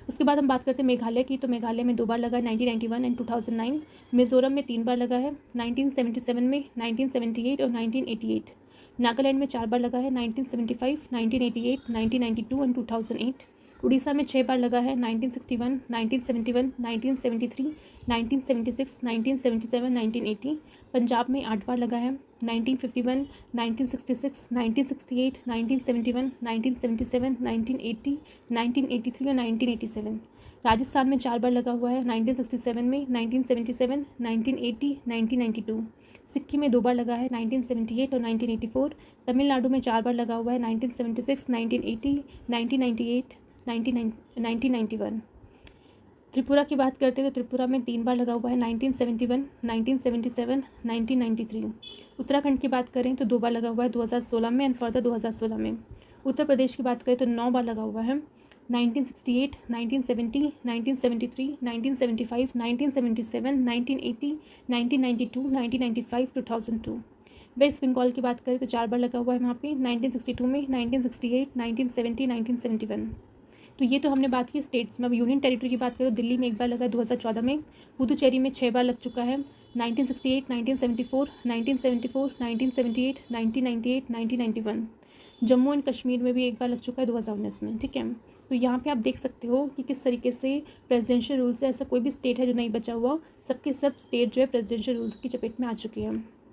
उसके बाद हम बात करते हैं मेघालय की। तो मेघालय में 2 बार लगा है, 1991 एंड 2009। मिज़ोरम में 3 बार लगा है, 1977 में, 1978 और 1988। नागालैंड में 4 बार लगा है, 1975, 1988, 1992 एंड 2008। उड़ीसा में 6 बार लगा है, 1961, 1971, 1973, 1976, 1977, 1980। पंजाब में 8 बार लगा है, 1951, 1966, 1968, 1971, 1977, 1980, 1983 और 1987। राजस्थान में 4 बार लगा हुआ है, 1967 में, 1977, 1980, 1992। सिक्किम में 2 बार लगा है, 1978 और 1984। तमिलनाडु में 4 बार लगा हुआ है, 1976, 1980, 1998, 1991। त्रिपुरा की बात करते हैं तो त्रिपुरा में 3 बार लगा हुआ है, 1971, 1977, 1993। उत्तराखंड की बात करें तो 2 बार लगा हुआ है, 2016 में एंड फर्दर 2016 में। उत्तर प्रदेश की बात करें तो 9 बार लगा हुआ है, 1968, 1970, 1973, 1975, 1977, 1980, 1992, 1995, 2002। वेस्ट बंगाल की बात करें तो 4 बार लगा हुआ है वहाँ पे, 1962 में, 1968, 1970, 1971। तो ये तो हमने बात की स्टेट्स में। अब यूनियन टेरिटरी की बात करें तो दिल्ली में 1 बार लगा है, 2014 में। पुदुचेरी में 6 बार लग चुका है, 1968, 1974, 1974, 1978, 1998, 1991। जम्मू एंड कश्मीर में भी 1 बार लग चुका है, 2019 में। ठीक है, तो यहाँ पे आप देख सकते हो कि किस तरीके से प्रेसिडेंशियल रूल से ऐसा कोई भी स्टेट है जो नहीं बचा हुआ, सबके सब स्टेट जो है प्रेसिडेंशियल रूल की चपेट में आ चुकी है।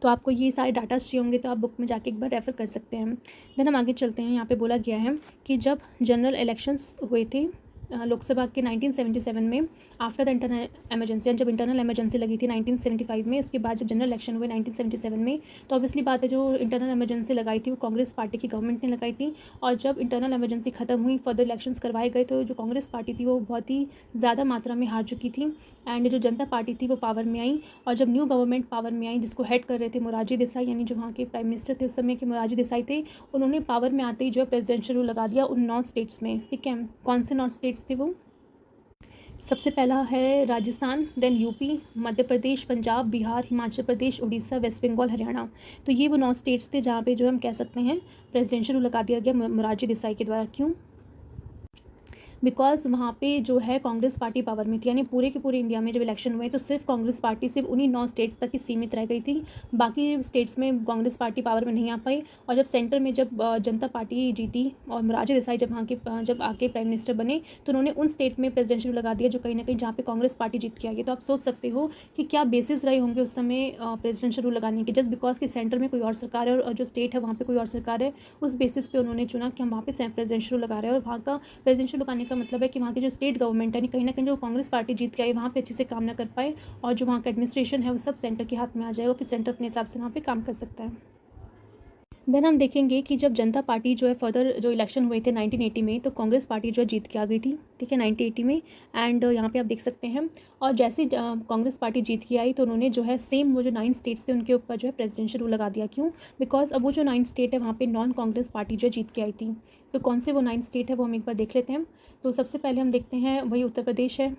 तो आपको ये सारे डाटा चाहिए होंगे तो आप बुक में जाके एक बार रेफ़र कर सकते हैं। देन हम आगे चलते हैं। यहाँ पे बोला गया है कि जब जनरल इलेक्शंस हुए थे लोकसभा के 1977 में, आफ्टर द इंटरनल एमरजेंसी, जब इंटरनल एमरजेंसी लगी थी 1975 में, उसके बाद जब जनरल इलेक्शन हुए 1977 में, तो ऑब्वियसली बात है जो इंटरनल एमरजेंसी लगाई थी वो कांग्रेस पार्टी की गवर्नमेंट ने लगाई थी। और जब इंटरनल एमरजेंसी ख़त्म हुई, फर्दर इलेक्शंस करवाए गए, तो जो कांग्रेस पार्टी थी वो बहुत ही ज़्यादा मात्रा में हार चुकी थी एंड जो जनता पार्टी थी वो पावर में आई। और जब न्यू गवर्नमेंट पावर में आई, जिसको हेड कर रहे थे मोरारजी देसाई, यानी जो वहाँ के प्राइम मिनिस्टर थे उस समय के मोरारजी देसाई थे, उन्होंने पावर में आते ही जो है प्रेसिडेंशियल रूल लगा दिया उन 9 स्टेट्स में। ठीक है, कौन से 9 स्टेट्स थे वो? सबसे पहला है Rajasthan, then UP, Madhya Pradesh, Punjab, Bihar, Himachal Pradesh, Orissa, waste Bengal, Haryana. तो ये वो 9 स्टेट्स थे जहाँ पे जो हम कह सकते हैं प्रेसिडेंशियल रूल लगा दिया गया मोरारजी देसाई के द्वारा। क्यों? बिकॉज वहाँ पे जो है कांग्रेस पार्टी पावर में थी, यानी पूरे के पूरे इंडिया में जब इलेक्शन हुए तो सिर्फ कांग्रेस पार्टी सिर्फ उन्हीं 9 स्टेट्स तक ही सीमित रह गई थी, बाकी स्टेट्स में कांग्रेस पार्टी पावर में नहीं आ पाई। और जब सेंटर में जब जनता पार्टी जीती और मोरारजी देसाई जब वहाँ के जब आके प्राइम मिनिस्टर बने, तो उन्होंने उन स्टेट में प्रेसिडेंशियल लगा दिया जो कहीं ना कहीं जहाँ पे कांग्रेस पार्टी जीत के आई है। तो आप सोच सकते हो कि क्या बेसिस रहे होंगे उस समय प्रेसिडेंशियल रूल लगाने के, जस्ट बिकॉज कि सेंटर में कोई और सरकार है और जो स्टेट है वहाँ पे कोई और सरकार है, उस बेसिस पे उन्होंने चुना कि हम वहाँ पे प्रेसिडेंशियल रूल लगा रहे हैं। और वहाँ का प्रेसिडेंशियल लगाने का मतलब है कि वहाँ के जो स्टेट गवर्नमेंट है, कहीं ना कहीं जो कांग्रेस पार्टी जीत के आई वहाँ पे अच्छे से काम ना कर पाए, और जो वहाँ का एडमिनिस्ट्रेशन है वो सब सेंटर के हाथ में आ जाएगा, फिर सेंटर अपने हिसाब से वहाँ पे काम कर सकता है। देन हम देखेंगे कि जब जनता पार्टी जो है फर्दर जो इलेक्शन हुए थे 1980 में, तो कांग्रेस पार्टी जो है जीत के आ गई थी, ठीक है, 1980 में। एंड यहाँ पे आप देख सकते हैं, और जैसे ही कांग्रेस पार्टी जीत के आई तो उन्होंने जो है सेम वो जो 9 स्टेट्स थे उनके ऊपर जो है प्रेसिडेंशियल रूल लगा दिया। क्यों? बिकॉज अब वो जो 9 स्टेट है वहाँ पे नॉन कांग्रेस पार्टी जो जीत के आई थी। तो कौन से वो 9 स्टेट है वो हम एक बार देख लेते हैं। तो सबसे पहले हम देखते हैं वही उत्तर प्रदेश है,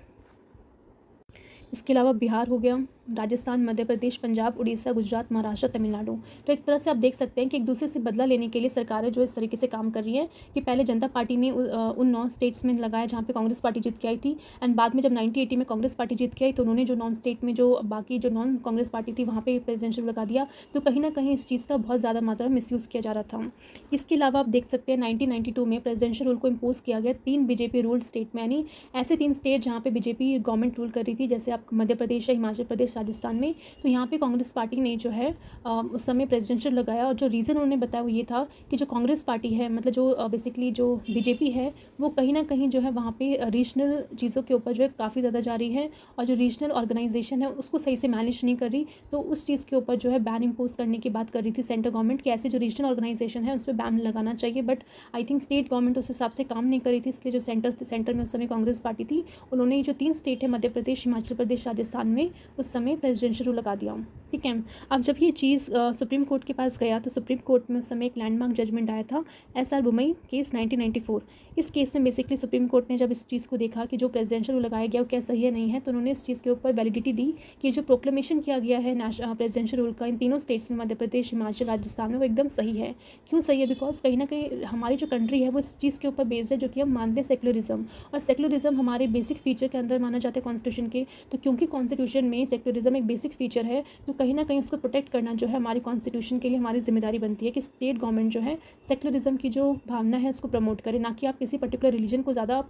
इसके अलावा बिहार हो गया, राजस्थान, मध्य प्रदेश, पंजाब, उड़ीसा, गुजरात, महाराष्ट्र, तमिलनाडु। तो एक तरह से आप देख सकते हैं कि एक दूसरे से बदला लेने के लिए सरकारें जो इस तरीके से काम कर रही हैं कि पहले जनता पार्टी ने उन 9 स्टेट्स में लगाया जहाँ पे कांग्रेस पार्टी जीत के आई थी, एंड बाद में जब 1980 में कांग्रेस पार्टी जीत के आई तो उन्होंने जो नॉन स्टेट में जो बाकी जो नॉन कांग्रेस पार्टी थी वहाँ पर प्रेसिडेंशियल लगा दिया। तो कहीं ना कहीं इस चीज़ का बहुत ज़्यादा मात्रा में मिसयूज़ किया जा रहा था। इसके अलावा आप देख सकते हैं 1992 में प्रेसिडेंशियल रूल को इम्पोज किया गया 3 बीजेपी रूल स्टेट में, यानी ऐसे 3 स्टेट जहाँ पे बीजेपी गवर्नमेंट रूल कर रही थी, जैसे आप मध्य प्रदेश है, हिमाचल प्रदेश, राजस्थान में। तो यहाँ पे कांग्रेस पार्टी ने जो है उस समय प्रेसिडेंशियल लगाया, और जो रीज़न उन्होंने बताया वो ये था कि जो कांग्रेस पार्टी है, मतलब जो बेसिकली जो बीजेपी है, वो कहीं ना कहीं जो है वहाँ पे रीजनल चीज़ों के ऊपर जो है काफ़ी ज़्यादा जा रही है, और जो रीजनल ऑर्गेनाइजेशन है उसको सही से मैनेज नहीं कर रही। तो उस चीज़ के ऊपर जो है बैन इम्पोज करने की बात कर रही थी सेंट्रल गवर्नमेंट कि ऐसे जो रीजनल ऑर्गेनाइजेशन है उस पर बैन लगाना चाहिए। But I think state government उस हिसाब से काम नहीं करी थी, इसलिए जो सेंटर में उस समय कांग्रेस पार्टी थी उन्होंने जो 3 स्टेट है, मध्य प्रदेश, हिमाचल प्रदेश, राजस्थान में, उस समय प्रेसिडेंशियल रूल लगा दिया। ठीक है। अब जब ये चीज़ सुप्रीम कोर्ट के पास गया तो सुप्रीम कोर्ट में उस समय एक लैंडमार्क जजमेंट आया था, SR बुमई केस 1994। इस केस में बेसिकली सुप्रीम कोर्ट ने जब इस चीज़ को देखा कि जो प्रेसिडेंशियल रूल लगाया गया वो क्या सही है नहीं है, तो उन्होंने इस चीज़ के ऊपर वैलिडिटी दी कि जो प्रोक्लेमेशन किया गया है प्रेसिडेंशियल रूल का इन तीनों स्टेट्स में, मध्य प्रदेश, हिमाचल, राजस्थान में, वो एकदम सही है। क्यों सही है? बिकॉज कहीं ना कहीं हमारी जो कंट्री है वो इस चीज़ के ऊपर बेस्ड है जो कि हम मानते हैं सेक्युलरिज्म, और सेक्युलरिज्म हमारे बेसिक फीचर के अंदर माना जाता है कॉन्स्टिट्यूशन के। तो क्योंकि कॉन्स्टिट्यूशन में सेक्युलरिज्म एक बेसिक फीचर है, तो कहीं ना कहीं उसको प्रोटेक्ट करना जो है हमारी कॉन्स्टिट्यूशन के लिए हमारी जिम्मेदारी बनती है कि स्टेट गवर्नमेंट जो है सेक्युलरिज्म की जो भावना है उसको प्रमोट करे, ना कि आप किसी पर्टिकुलर रिलीजन को ज़्यादा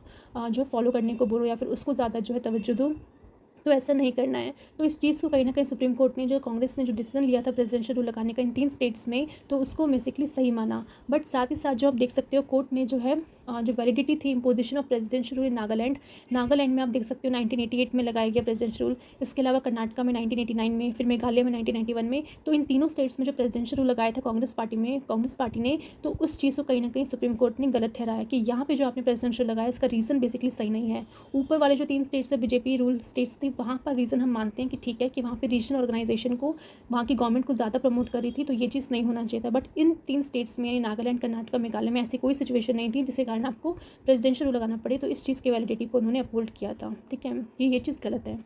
जो फॉलो करने को बोलो या फिर उसको ज़्यादा जो है तवज्जो दो। तो ऐसा नहीं करना है। तो इस चीज़ को कहीं ना कहीं सुप्रीम कोर्ट ने, जो कांग्रेस ने जो डिसीजन लिया था प्रेसिडेंशियल रूल लगाने का इन 3 स्टेट्स में, तो उसको बेसिकली सही माना। बट साथ ही साथ जो आप देख सकते हो कोर्ट ने जो है जो वैलिडिटी थी imposition of presidential rule in Nagaland में आप देख सकते हो 1988 में लगाया गया प्रेसिडेंशियल रूल। इसके अलावा कर्नाटका में 1989 में, फिर मेघालय में 1991 में। तो इन तीनों स्टेट्स में जो प्रेसिडेंशियल रूल लगाया था कांग्रेस पार्टी ने, तो उस चीज़ को कहीं ना कहीं सुप्रीम कोर्ट ने गलत ठहराया कि यहाँ पे जो आपने प्रेसिडेंशियल लगाया इसका रीज़न बेसिकली सही नहीं है। ऊपर वाले जो 3 स्टेट्स है बीजेपी रूल स्टेट्स थे, वहाँ पर रीज़न हम मानते हैं कि ठीक है कि वहाँ पे रीजनल ऑर्गेनाइजेशन को, वहाँ की गवर्नमेंट को ज़्यादा प्रमोट कर रही थी, तो ये चीज़ नहीं होना चाहिए था। बट इन 3 स्टेट्स में, यानी नागालैंड, कर्नाटका, मेघालय में, ऐसी कोई सिचुएशन नहीं थी जिसके कारण आपको प्रेसिडेंशियल रूल लगाना पड़े, तो इस चीज़ की वैलिडिटी को उन्होंने अपहोल्ड किया था। ठीक है, ये चीज़ गलत है।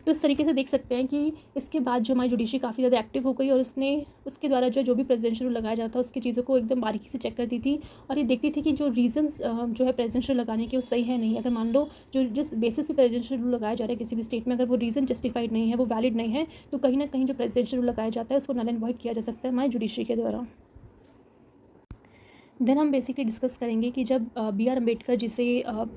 तो इस तरीके से देख सकते हैं कि इसके बाद जो हमारी जुडिशरी काफ़ी ज़्यादा एक्टिव हो गई, और उसके द्वारा जो भी प्रेसिडेंशियल रूल लगाया जाता है उसकी चीज़ों को एकदम बारीकी से चेक करती थी, और ये देखती थी कि जो रीजंस जो है प्रेसिडेंशियल लगाने के वो सही है नहीं। अगर मान लो जो जिस बेसिस पे प्रेसिडेंशियल रूल लगाया जा रहा है किसी भी स्टेट में, अगर वो रीज़न जस्टिफाइड नहीं है, वो वैलिड नहीं है, तो कहीं ना कहीं जो प्रेसिडेंशियल रूल लगाया जाता है उसको नल एंड वॉइड किया जा सकता है हमारी जुडिशरी के द्वारा। देन हम बेसिकली डिस्कस करेंगे कि जब BR अम्बेडकर जी से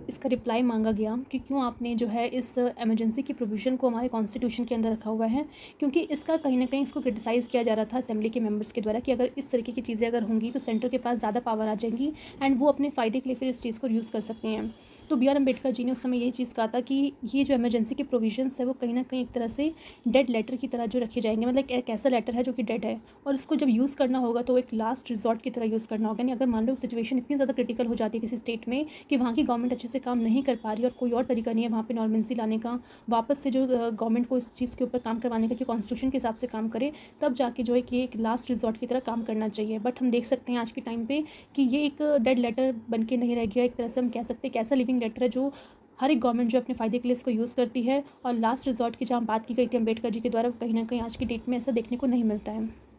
इसका रिप्लाई मांगा गया कि क्यों आपने जो है इस इमरजेंसी की प्रोविज़न को हमारे कॉन्स्टिट्यूशन के अंदर रखा हुआ है, क्योंकि इसका कहीं ना कहीं इसको क्रिटिसाइज़ किया जा रहा था असेंबली के मेंबर्स के द्वारा कि अगर इस तरीके की चीज़ें अगर होंगी तो सेंटर के पास ज़्यादा पावर आ जाएंगी एंड वो अपने फ़ायदे के लिए फिर इस चीज़ को यूज़ कर सकते हैं। तो BR अम्बेडकर जी ने उस समय यही चीज़ कहा था कि ये जो इमरजेंसी के प्रोविजंस है वो कहीं ना कहीं एक तरह से डेड लेटर की तरह जो रखे जाएंगे, मतलब एक ऐसा लेटर है जो कि डेड है, और इसको जब यूज़ करना होगा तो एक लास्ट रिजॉर्ट की तरह यूज़ करना होगा। यानी अगर मान लो सिचुएशन इतनी ज़्यादा क्रिटिकल हो जाती है किसी स्टेट में कि वहाँ की गवर्नमेंट अच्छे से काम नहीं कर पा रही और कोई और तरीका नहीं है वहाँ पे नॉर्मेंसी लाने का, वापस से जो गवर्नमेंट को इस चीज़ के ऊपर काम करवाने का कि कॉन्स्टिट्यूशन के हिसाब से काम करे, तब जाके जो है कि एक लास्ट रिजॉर्ट की तरह काम करना चाहिए। बट हम देख सकते हैं आज के टाइम पे कि ये एक डेड लेटर बन के नहीं रह गया, एक तरह से हम कह सकते हैं कि ऐसा लिविंग लेटर है जो हर एक गवर्नमेंट जो अपने फ़ायदे के लिए इसको यूज़ करती है, और लास्ट रिजॉर्ट की जहाँ बात की गई थी अम्बेडकर जी के द्वारा, कहीं ना कहीं आज की डेट में ऐसा देखने को नहीं मिलता है।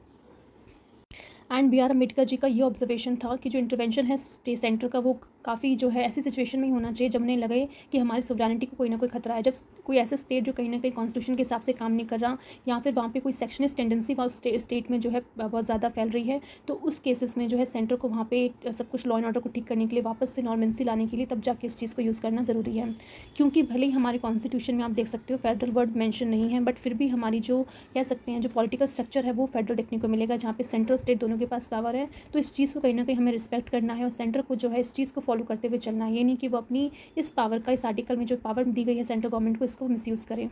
एंड BR अम्बेडकर जी का ये ऑब्जर्वेशन था कि जो इंटरवेंशन है सेंटर का वो काफ़ी जो है ऐसी सिचुएशन में ही होना चाहिए जब उन्हें लगे कि हमारी सोवरेनिटी को कोई ना कोई खतरा है। जब कोई ऐसा स्टेट जो कहीं ना कहीं कॉन्स्टिट्यूशन के हिसाब से काम नहीं कर रहा, या फिर वहाँ पे कोई सेक्शनिस्ट टेंडेंसी वहाँ स्टेट में जो है बहुत ज़्यादा फैल रही है, तो उस केसेस में जो है सेंटर को वहाँ पे सब कुछ लॉ एंड ऑर्डर को ठीक करने के लिए, वापस से नॉर्मेंसी लाने के लिए, तब जाके इस चीज़ को यूज़ करना ज़रूरी है। क्योंकि भले ही हमारे कॉन्स्टिट्यूशन में आप देख सकते हो फेडरल वर्ड मेंशन नहीं है, बट फिर भी हमारी जो कह सकते हैं जो पॉलिटिकल स्ट्रक्चर है वो फेडरल देखने को मिलेगा, जहाँ पे सेंटर और स्टेट दोनों के पास पावर है। तो इस चीज़ को कहीं ना कहीं हमें रिस्पेक्ट करना है, और सेंटर को जो है इस चीज़ को फॉलो करते हुए चलना है, ये नहीं कि वो अपनी इस पावर का, इस आर्टिकल में जो पावर दी गई है सेंट्रल गवर्नमेंट को, इसको मिसयूज़ करें।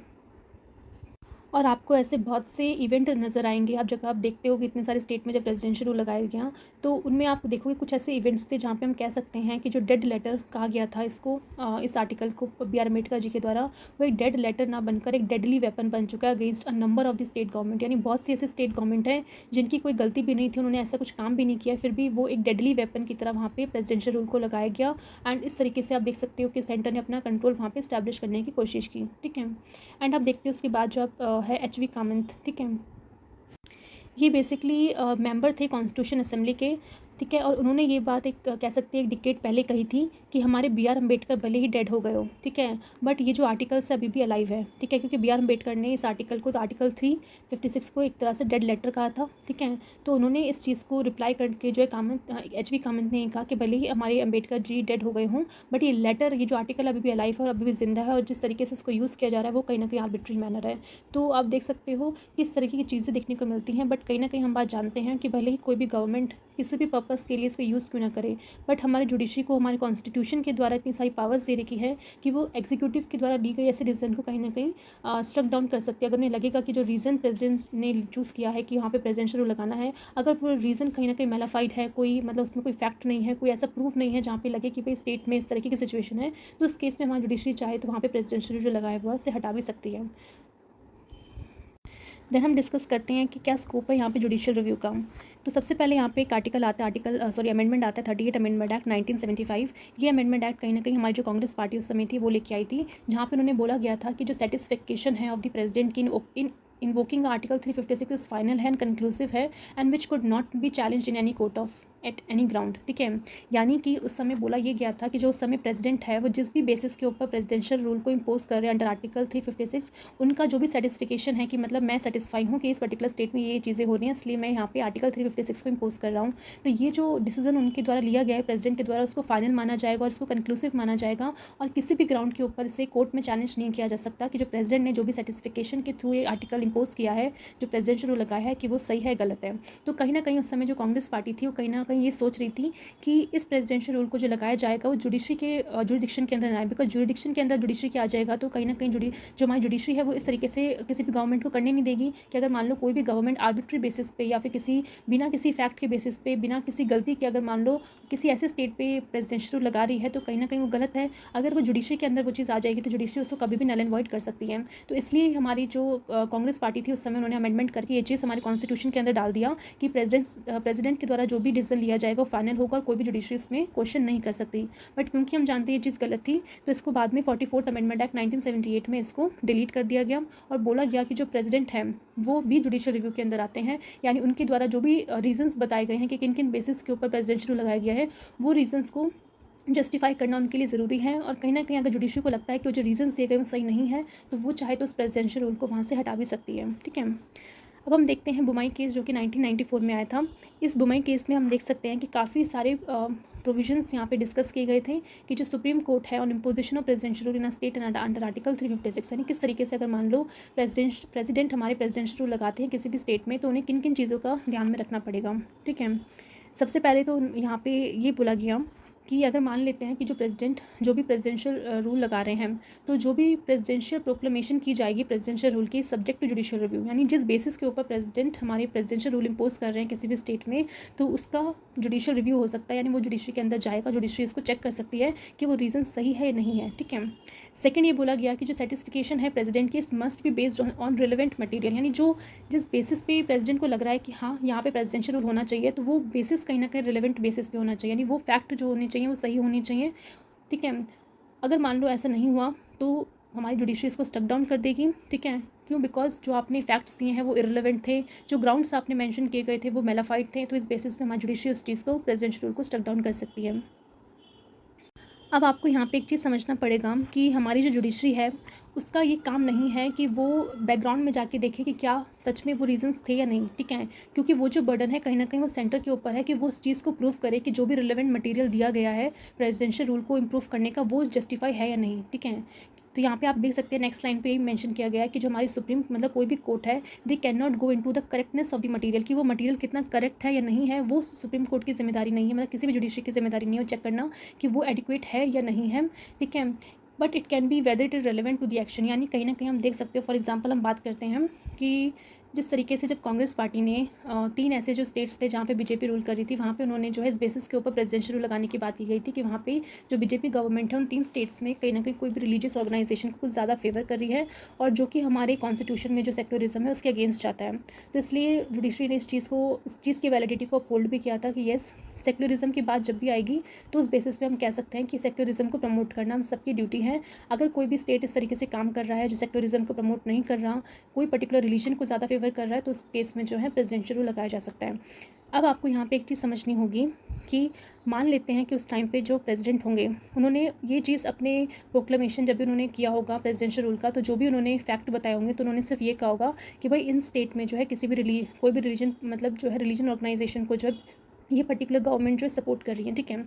और आपको ऐसे बहुत से इवेंट नज़र आएंगे। आप जब आप देखते हो कि इतने सारे स्टेट में जब प्रेसिडेंशियल रूल लगाया गया, तो उनमें आप देखोगे कुछ ऐसे इवेंट्स थे जहाँ पे हम कह सकते हैं कि जो डेड लेटर कहा गया था इसको, इस आर्टिकल को बी आर अम्बेडकर जी के द्वारा, वो एक डेड लेटर ना बनकर एक डेडली वेपन बन चुका है against a number of the state government. यानी बहुत सी ऐसे स्टेट गवर्नमेंट हैं जिनकी कोई गलती भी नहीं थी, उन्होंने ऐसा कुछ काम भी नहीं किया, फिर भी वो एक डेडली वेपन की तरह वहाँ पे प्रेसिडेंशियल रूल को लगाया गया। एंड इस तरीके से आप देख सकते हो कि सेंटर ने अपना कंट्रोल वहाँ पे इस्टेब्लिश करने की कोशिश की। ठीक है। एंड आप देखते हो उसके बाद जो आप है एच वी कामंत। ठीक है। ये बेसिकली मेंबर थे कॉन्स्टिट्यूशन असेंबली के। ठीक है। और उन्होंने ये बात एक कह सकते हैं एक डिकेड पहले कही थी कि हमारे बी आर अम्बेडकर भले ही डेड हो गए हो, ठीक है, बट ये जो आर्टिकल्स है अभी भी अलाइव है। ठीक है। क्योंकि बी आर अम्बेडकर ने इस आर्टिकल को, तो आर्टिकल 356 को एक तरह से डेड लेटर कहा था। ठीक है। तो उन्होंने इस चीज़ को रिप्लाई करके जो है कामंत, एच वी कामंत ने कहा कि भले ही हमारे अम्बेडकर जी डेड हो गए हों, बट ये लेटर, ये जो आर्टिकल अभी भी अलाइव है और अभी भी जिंदा है, और जिस तरीके से इसको यूज़ किया जा रहा है वो कहीं ना कहीं आर्बिट्री मैनर है। तो आप देख सकते हो कि इस तरीके की चीज़ें देखने को मिलती हैं। बट कहीं ना कहीं हम बात जानते हैं कि भले ही कोई भी गवर्नमेंट किसी भी पर्पज़ के लिए इसका यूज़ क्यों ना करे, बट हमारे जुडिशरी को हमारे कॉन्स्टिट्यूशन के द्वारा इतनी सारी पावर्स दे रखी है कि वो एग्जीक्यूटिव के द्वारा ली गई ऐसे डिसीजन को कहीं ना कहीं स्ट्रक डाउन कर सकती है। अगर उन्हें लगेगा कि जो रीज़न प्रेसिडेंट ने चूज़ किया है कि वहाँ पे प्रेसिडेंशियल रूल लगाना है, अगर वो रीज़न कहीं ना कहीं मेलाफाइड है, कोई मतलब उसमें कोई फैक्ट नहीं है, कोई ऐसा प्रूफ नहीं है जहाँ पे लगे कि भाई स्टेट में इस तरीके की सिचुएशन है, तो उस केस में हमारी जुडिशरी चाहे तो वहाँ पे प्रेसिडेंशियल रूल जो लगाया हुआ है उससे हटा भी सकती है। देन हम डिस्कस करते हैं कि क्या स्कोप है यहाँ पे जुडिशियल रिव्यू का। तो सबसे पहले यहाँ पे एक आर्टिकल आता है, अमेंडमेंट आता है 38 अमेंडमेंट एक्ट 1975। ये अमेंडमेंट एक्ट कहीं ना कहीं हमारी जो कांग्रेस पार्टी उस समय थी वो लेके आई थी, जहाँ पे उन्होंने बोला गया था कि जो सेटिस्फिकेशन है ऑफ द प्रेसिडेंट की इन इन्वोकिंग आर्टिकल 356 इज फाइनल है एंड कंक्लूसिव है and which could not be challenge in any court of at any ground. ठीक है। यानी कि उस समय बोला ये गया था कि जो उस समय प्रेसिडेंट है वो जिस भी बेसिस के ऊपर प्रेसिडेंशियल रूल को इम्पोज कर रहे हैं अंडर आर्टिकल 356, उनका जो भी सेटिस्फिकेशन है कि मतलब मैं सेटिस्फाई हूँ कि इस पर्टिकुलर स्टेट में ये चीज़ें हो रही हैं, इसलिए मैं यहाँ पे आर्टिकल 356 को इम्पोज कर रहा हूँ। तो ये जो डिसीजन उनके द्वारा लिया गया है प्रेसिडेंट के द्वारा, उसको फाइनल माना जाएगा और उसको कंक्लूसिव माना जाएगा, और किसी भी ग्राउंड के ऊपर से कोर्ट में चैलेंज नहीं किया जा सकता कि जो प्रेसिडेंट ने जो भी सेटिस्फिकेशन के थ्रू ये आर्टिकल इम्पोज किया है, जो प्रेसिडेंशियल रूल लगाया है, कि वो सही है गलत है। तो कहीं ना कहीं उस समय जो कांग्रेस पार्टी थी वो कहीं ना कहीं ये सोच रही थी कि इस प्रेसिडेंशियल रूल को जो लगाया जाएगा वो जुडिशरी के जुरिडिक्शन के अंदर ना आए, बिकॉज जुरिडिक्शन के अंदर जुडिशरी के आ जाएगा तो कहीं ना कहीं जो हमारी जुडिशरी है वो इस तरीके से किसी भी गवर्नमेंट को करने नहीं देगी कि अगर मान लो कोई भी गवर्नमेंट आर्बिट्री बेसिस पे या फिर बिना किसी फैक्ट के बेसिस पे, बिना किसी गलती के, अगर मान लो किसी ऐसे स्टेट पे प्रेसिडेंशियल रूल लगा रही है तो कहीं ना कहीं वो गलत है। अगर वो जुडिशरी के अंदर वो चीज़ आ जाएगी तो जुडिशरी उसको कभी भी नल एंड वॉइड कर सकती है। तो इसलिए हमारी जो कांग्रेस पार्टी थी उस समय उन्होंने अमेंडमेंट करके ये चीज़ हमारे कॉन्स्टिट्यूशन के अंदर डाल दिया कि प्रेसिडेंट के द्वारा जो भी डिसीजन लिया जाएगा वो फाइनल होगा और कोई भी जुडिशरी इसमें क्वेश्चन नहीं कर सकती। बट क्योंकि हम जानते हैं ये चीज़ गलत थी तो इसको बाद में 44th अमेंडमेंट एक्ट 1978 में इसको डिलीट कर दिया गया और बोला गया कि जो प्रेसिडेंट है वो भी जुडिशियल रिव्यू के अंदर आते हैं, यानी उनके द्वारा जो भी रीजंस बताए गए हैं कि किन किन बेसिस के ऊपर प्रेसिडेंशियल रूल लगाया गया है, वो रीजंस को जस्टिफाई करना उनके लिए ज़रूरी है। और कहीं ना कहीं अगर जुडिशरी को लगता है कि वो जो रीजंस दिए गए वो सही नहीं है तो वो चाहे तो उस प्रेसिडेंशियल रूल को वहाँ से हटा भी सकती है। ठीक है। अब हम देखते हैं बुमाई केस जो कि 1994 में आया था। इस बुमाई केस में हम देख सकते हैं कि काफ़ी सारे प्रोविजंस यहाँ पे डिस्कस किए गए थे कि जो सुप्रीम कोर्ट है on imposition of presidential rule in state under article 356, यानी किस तरीके से अगर मान लो प्रेसिडेंट हमारे प्रेसिडेंशियल रूल लगाते हैं किसी भी स्टेट में तो उन्हें किन किन चीज़ों का ध्यान में रखना पड़ेगा। ठीक है। सबसे पहले तो यहाँ पे ये बोला गया कि अगर मान लेते हैं कि जो भी प्रेसिडेंशियल रूल लगा रहे हैं तो जो भी प्रेसिडेंशियल प्रोक्लेमेशन की जाएगी प्रेसिडेंशियल रूल की सब्जेक्ट टू जुडिशियल रिव्यू, यानी जिस बेसिस के ऊपर प्रेसिडेंट हमारे प्रेसिडेंशियल रूल इम्पोज कर रहे हैं किसी भी स्टेट में तो उसका जुडिशियल रिव्यू हो सकता है, यानी वो जुडिशरी के अंदर जाएगा, जुडिशरी इसको चेक कर सकती है कि वो रीज़न सही है या नहीं है। ठीक है। सेकंड ये बोला गया कि जो सर्टिफिकेशन है प्रेसिडेंट की must be based on relevant material, यानी जो जिस बेसिस पे प्रेसिडेंट को लग रहा है कि हाँ यहाँ पे प्रेसिडेंशियल रूल होना चाहिए तो वो बेसिस कहीं ना कहीं रिलेवेंट बेसिस पे होना चाहिए, यानी वो फैक्ट जो होने चाहिए वो सही होनी चाहिए। ठीक है। अगर मान लो ऐसा नहीं हुआ तो हमारी जुडिशरी इसको स्टक डाउन कर देगी। ठीक है। क्यों? बिकॉज जो आपने फैक्ट्स दिए हैं वो इररिलेवेंट थे, जो ग्राउंड्स आपने मेंशन किए गए थे वो मेलाफाइड थे, तो इस बेसिस पे हमारी जुडिशरी उस चीज़ को प्रेसिडेंशियल रूल को स्टक डाउन कर सकती है। अब आपको यहाँ पे एक चीज़ समझना पड़ेगा कि हमारी जो जुडिशरी है उसका ये काम नहीं है कि वो बैकग्राउंड में जाके देखे कि क्या सच में वो रीजंस थे या नहीं। ठीक है। क्योंकि वो जो बर्डन है कहीं ना कहीं वो सेंटर के ऊपर है कि वो उस चीज़ को प्रूव करे कि जो भी रिलेवेंट मटेरियल दिया गया है प्रेसिडेंशियल रूल को इम्प्रूव करने का वो जस्टिफाई है या नहीं। ठीक है। तो यहाँ पे आप देख सकते हैं नेक्स्ट लाइन पे ही मेंशन किया गया है कि जो हमारी सुप्रीम मतलब कोई भी कोर्ट है they can not go into the correctness of the material, कि वो मटेरियल कितना करेक्ट है या नहीं है वो सुप्रीम कोर्ट की जिम्मेदारी नहीं है, मतलब किसी भी जुडिशरी की जिम्मेदारी नहीं है चेक करना कि वो एडिक्वेट है या नहीं है। ठीक है। But it can be whether it is relevant to the action, यानी कहीं ना कहीं हम देख सकते हो। फॉर एग्जांपल हम बात करते हैं कि जिस तरीके से जब कांग्रेस पार्टी ने 3 ऐसे जो स्टेट्स थे जहाँ पे बीजेपी रूल कर रही थी, वहाँ पे उन्होंने जो है इस बेसिस के ऊपर प्रेसिडेंशियल रूल लगाने की बात की गई थी कि वहाँ पे जो बीजेपी गवर्नमेंट है उन 3 स्टेट्स में कहीं ना कहीं कोई भी रिलीजियस ऑर्गेनाइजेशन को कुछ ज़्यादा फेवर कर रही है, और जो कि हमारे कॉन्स्टिट्यूशन में जो सेक्युलरिज्म है उसके अगेंस्ट जाता है। तो इसलिए जुडिशरी ने इस चीज़ की वैलिडिटी को अपहोल्ड भी किया था कि येस, सेक्युलरिज्म की बात जब भी आएगी तो उस बेसिस पे हम कह सकते हैं कि सेक्युलरिज्म को प्रमोट करना हम सबकी ड्यूटी है। अगर कोई भी स्टेट इस तरीके से काम कर रहा है जो सेक्युलरिज्म को प्रमोट नहीं कर रहा, कोई पर्टिकुलर रिलीजन को ज़्यादा फेवर कर रहा है, तो उस केस में जो है प्रेसिडेंशियल रूल लगाया जा सकता है। अब आपको यहाँ पे एक चीज़ समझनी होगी कि मान लेते हैं कि उस टाइम पे जो प्रेसिडेंट होंगे उन्होंने ये चीज़ अपने प्रोक्लेमेशन जब भी उन्होंने किया होगा प्रेसिडेंशियल रूल का, तो जो भी उन्होंने फैक्ट बताए होंगे तो उन्होंने सिर्फ ये कहा होगा कि भाई इन स्टेट में जो है किसी भी कोई भी रिलीजन मतलब जो है रिलीजन ऑर्गेनाइजेशन को जो है ये पर्टिकुलर गवर्नमेंट जो है सपोर्ट कर रही है, ठीक है।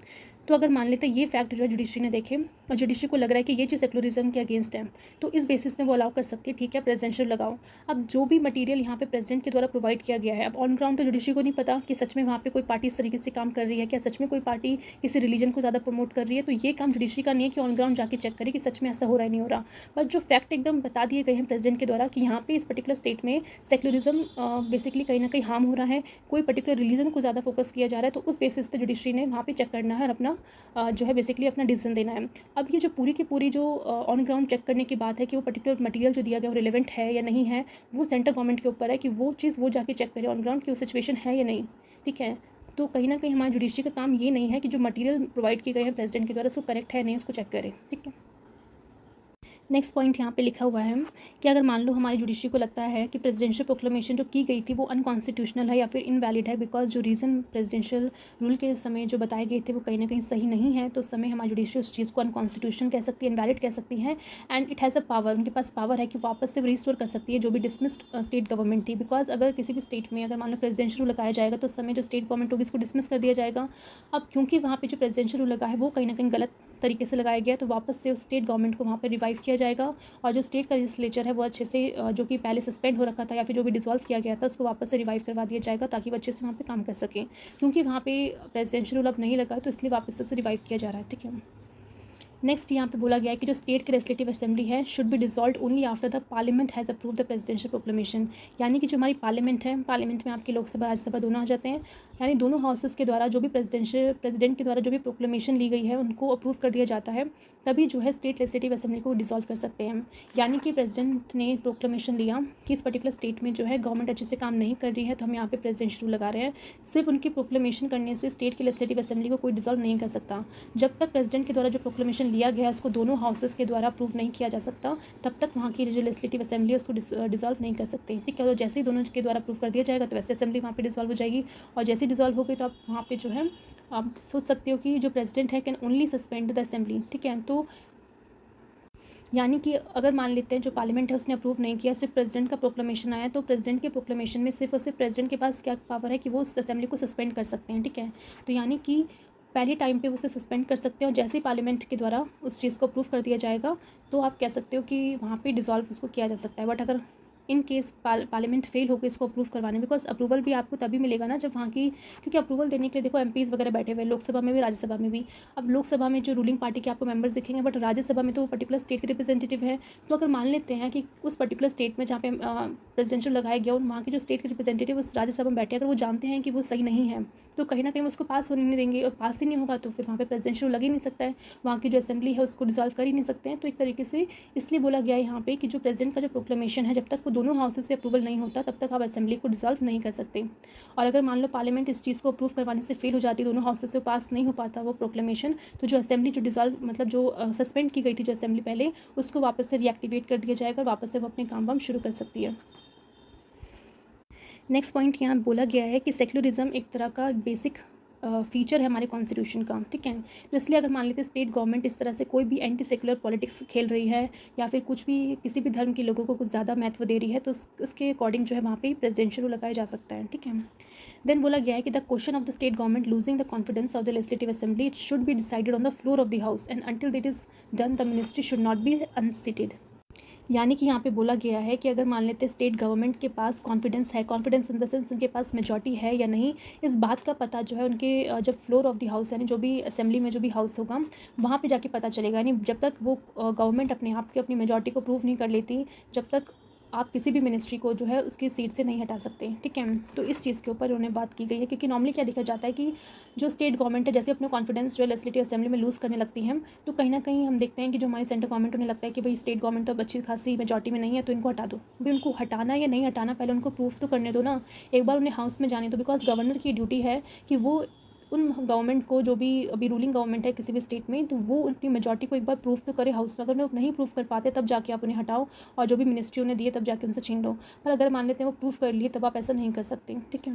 तो अगर मान लेते हैं ये फैक्ट जो है जुडिशरी ने देखे और जुडिशरी को लग रहा है कि ये चीज़ सेक्युलरिज्म के अगेंस्ट है, तो इस बेसिस में वो अलाउ कर सकती है, ठीक है, प्रेसिडेंशियल लगाओ। अब जो भी मटेरियल यहाँ पे प्रेसिडेंट के द्वारा प्रोवाइड किया गया है, अब ऑन ग्राउंड तो जुडिशरी को नहीं पता कि सच में वहाँ पे कोई पार्टी इस तरीके से काम कर रही है, क्या सच में कोई पार्टी किसी रिलीजन को ज़्यादा प्रमोट कर रही है। तो ये काम जुडिशरी का नहीं है कि ऑन ग्राउंड जाके चेक करे कि सच में ऐसा हो रहा है नहीं हो रहा, बट जो फैक्ट एकदम बता दिए गए हैं प्रेसिडेंट के द्वारा कि यहाँ पे इस पर्टिकुलर स्टेट में सेक्युलरिज्म बेसिकली कहीं ना कहीं हार्म हो रहा है, कोई पर्टिकुलर रिलीजन को ज़्यादा फोकस किया जा रहा है, तो उस बेसिस पे जुडिशरी ने वहाँ पे चेक करना है और अपना जो है बेसिकली अपना डिसीजन देना है। अब ये जो पूरी की पूरी जो ऑन ग्राउंड चेक करने की बात है कि वो पर्टिकुलर मटेरियल जो दिया गया वो रिलेवेंट है या नहीं है, वो सेंट्रल गवर्नमेंट के ऊपर है कि वो चीज़ वो जाके चेक करे ऑन ग्राउंड कि वो सिचुएशन है या नहीं, ठीक है। तो कहीं ना कहीं हमारे जुडिशरी का काम ये नहीं है कि जो मटेरियल प्रोवाइड किए गए हैं प्रेसिडेंट के द्वारा उसको करेक्ट है नहीं उसको चेक करें, ठीक है। नेक्स्ट पॉइंट यहाँ पे लिखा हुआ है कि अगर मान लो हमारी जुडिशरी को लगता है कि प्रेसिडेंशियल प्रोक्लेमेशन जो की गई थी वो अनकॉन्स्टिट्यूशनल है या फिर इनवैलिड है, बिकॉज जो रीज़न प्रेसिडेंशियल रूल के समय जो बताए गए थे वो कहीं ना कहीं सही नहीं है, तो उस समय हमारी जुडिशरी उस चीज़ को अनकॉन्स्टिट्यूशनल कह सकती है, इनवैलिड कह सकती है, and it has a power, उनके पास पावर है कि वापस से रिस्टोर कर सकती है जो भी डिसमिस्ड स्टेट गवर्नमेंट थी। बिकॉज अगर किसी भी स्टेट में अगर मान लो प्रेसिडेंशियल रूल लगाया जाएगा तो उस समय जो स्टेट गवर्नमेंट होगी इसको डिसमिस कर दिया जाएगा। अब क्योंकि वहाँ पे जो प्रेसिडेंशियल रूल लगा है वो कहीं ना कहीं गलत तरीके से लगाया गया, तो वापस से उस स्टेट गवर्नमेंट को वहाँ पे रिवाइव किया जाएगा, और जो स्टेट का लेजिस्लेचर है वो अच्छे से जो कि पहले सस्पेंड हो रखा था या फिर जो भी डिसॉल्व किया गया था उसको वापस से रिवाइव करवा दिया जाएगा ताकि वो अच्छे से वहाँ पे काम कर सकें। क्योंकि वहाँ पे प्रेसिडेंशियल रूल अब नहीं लगा तो इसलिए वापस से उसे रिवाइव किया जा रहा है, ठीक है। नेक्स्ट यहाँ पे बोला गया है कि जो स्टेट की लेजिस्लेटिव असेंबली है should be dissolve only after the parliament has approve the presidential proclamation, यानी कि जो हमारी पार्लियामेंट है, पार्लियामेंट में आपकी लोकसभा राज्यसभा दोनों आ जाते हैं, यानी दोनों हाउसेस के द्वारा जो भी प्रेसिडेंट के द्वारा जो भी प्रोक्लेमेशन ली गई है उनको अप्रूव कर दिया जाता है, तभी जो है स्टेट लेजिस्लेटिव असेंबली को डिसॉल्व कर सकते हैं। यानी कि प्रेसिडेंट ने प्रोक्लेमेशन लिया कि इस पर्टिकुलर स्टेट में जो है गवर्नमेंट अच्छे से काम नहीं कर रही है, तो हम यहाँ पे प्रेसिडेंशियल रूल लगा रहे हैं। सिर्फ उनकी प्रोक्लेमेशन करने से स्टेट की लेजिस्लेटिव असेंबली को कोई डिसॉल्व नहीं कर सकता। जब तक प्रेसिडेंट के द्वारा जो प्रोक्लेमेशन लिया गया है उसको दोनों हाउसेस के द्वारा अप्रूव नहीं किया जा सकता, तब तक वहाँ की जो लेजिस्लेटिव असेंबली है उसको डिसॉल्व नहीं कर सकते, ठीक है। तो जैसे ही दोनों के द्वारा अप्रूव कर दिया जाएगा तो वैसे असेंबली वहाँ पे डिसॉल्व हो जाएगी, और जैसे ही डिसॉल्व हो गई तो आप वहाँ पे जो है आप सोच सकते हो कि जो प्रेसिडेंट है can only suspend the assembly, ठीक है। तो यानी कि अगर मान लेते हैं जो पार्लियामेंट है उसने अप्रूव नहीं किया, सिर्फ प्रेसिडेंट का प्रोक्लेमेशन आया, तो प्रेसिडेंट के प्रोक्लेमेशन में सिर्फ और सिर्फ प्रेसिडेंट के पास क्या पावर है कि वो उस असेंबली को सस्पेंड कर सकते हैं, ठीक है। तो यानी कि पहले टाइम पे वो उसे सस्पेंड कर सकते हैं, और जैसे ही पार्लियामेंट के द्वारा उस चीज़ को अप्रूव कर दिया जाएगा तो आप कह सकते हो कि वहाँ पे डिसॉल्व उसको किया जा सकता है। बट अगर इन केस पार्लियामेंट फेल होकर इसको अप्रूव करवाने, बिकॉज अप्रूवल भी आपको तभी मिलेगा ना जब वहाँ की, क्योंकि अप्रूवल देने के लिए देखो एमपीज़ वगैरह बैठे हुए हैं लोकसभा में भी राज्यसभा में भी। अब लोकसभा में जो रूलिंग पार्टी के आपको मेंबर्स दिखेंगे, बट राज्यसभा में तो वो पर्टिकुलर स्टेट के रिप्रेजेंटेटिव है। तो अगर मान लेते हैं कि उस पर्टिकुलर स्टेट में जहाँ पे प्रेसिडेंशियल लगाया गया और वहाँ के जो स्टेट के रिप्रेजेंटेटिव उस राज्यसभा में बैठे, अगर वो जानते हैं कि वो सही नहीं है तो कहीं ना कहीं वो उसको पास होने नहीं देंगे, और पास ही नहीं होगा तो फिर वहाँ पे प्रेसिडेंशियल लग ही नहीं सकता है, वहाँ की जो असेंबली है उसको डिसॉल्व कर ही नहीं सकते हैं। तो एक तरीके से इसलिए बोला गया है यहाँ पे कि जो प्रेसिडेंट का जो प्रोक्लेमेशन है जब तक वो दोनों हाउसेस से अप्रूवल नहीं होता तब तक आप असेंबली को डिसॉल्व नहीं कर सकते। और अगर मान लो पार्लियामेंट इस चीज़ को अप्रूव करवाने से फेल हो जाती, दोनों हाउसेस से पास नहीं हो पाता वो प्रोक्लेमेशन, तो जो असेंबली जो डिसॉल्व मतलब जो सस्पेंड की गई थी जो असेंबली पहले, उसको वापस से रीएक्टिवेट कर दिया जाएगा और वापस से वो अपने काम वाम शुरू कर सकती है। नेक्स्ट पॉइंट यहाँ बोला गया है कि सेक्युलरिज्म एक तरह का बेसिक फीचर है हमारे कॉन्स्टिट्यूशन का, ठीक है। तो इसलिए अगर मान लेते हैं स्टेट गवर्नमेंट इस तरह से कोई भी एंटी सेक्युलर पॉलिटिक्स खेल रही है या फिर कुछ भी किसी भी धर्म के लोगों को कुछ ज़्यादा महत्व दे रही है, तो उसके अकॉर्डिंग जो है वहाँ पे प्रेसिडेंशियल रूल लगाया जा सकता है, ठीक है। देन बोला गया है कि the question of the state government losing the confidence of the legislative assembly it should be decided on the floor of the house and until that is done the ministry should not be unseated. यानी कि यहाँ पे बोला गया है कि अगर मान लेते हैं स्टेट गवर्नमेंट के पास कॉन्फिडेंस है, कॉन्फिडेंस इन द सेंस उनके पास मेजॉरिटी है या नहीं, इस बात का पता जो है उनके जब फ्लोर ऑफ द हाउस यानी जो भी असेंबली में जो भी हाउस होगा वहाँ पे जाके पता चलेगा। यानी जब तक वो गवर्नमेंट अपने आप की अपनी मेजॉरिटी को प्रूव नहीं कर लेती, जब तक आप किसी भी मिनिस्ट्री को जो है उसकी सीट से नहीं हटा सकते। ठीक है, तो इस चीज़ के ऊपर उन्होंने बात की गई है, क्योंकि नॉर्मली क्या देखा जाता है कि जो स्टेट गवर्नमेंट है जैसे अपना कॉन्फिडेंस जो है लेजिस्लेटिव असेंबली में लूज़ करने लगती है, तो कहीं ना कहीं हम देखते हैं कि जो हमारी सेंट्रल गवर्नमेंट उन्हें लगता है कि भाई स्टेट गवर्नमेंट तो अब अच्छी खासी मेजॉरिटी में नहीं है, तो इनको हटा दो। भाई उनको हटाना या नहीं हटाना पहले उनको प्रूफ तो करने दो ना, एक बार उन्हें हाउस में जाने दो, बिकॉज गवर्नर की ड्यूटी है कि वो उन गवर्नमेंट को, जो भी अभी रूलिंग गवर्नमेंट है किसी भी स्टेट में, तो वो अपनी मेजॉरिटी को एक बार प्रूफ तो करे हाउस में। अगर वो नहीं प्रूफ कर पाते तब जाके आप उन्हें हटाओ, और जो भी मिनिस्ट्री उन्हें दिए तब जाके उनसे छीन लो। पर अगर मान लेते हैं वो प्रूफ कर लिए तब आप ऐसा नहीं कर सकते। ठीक है,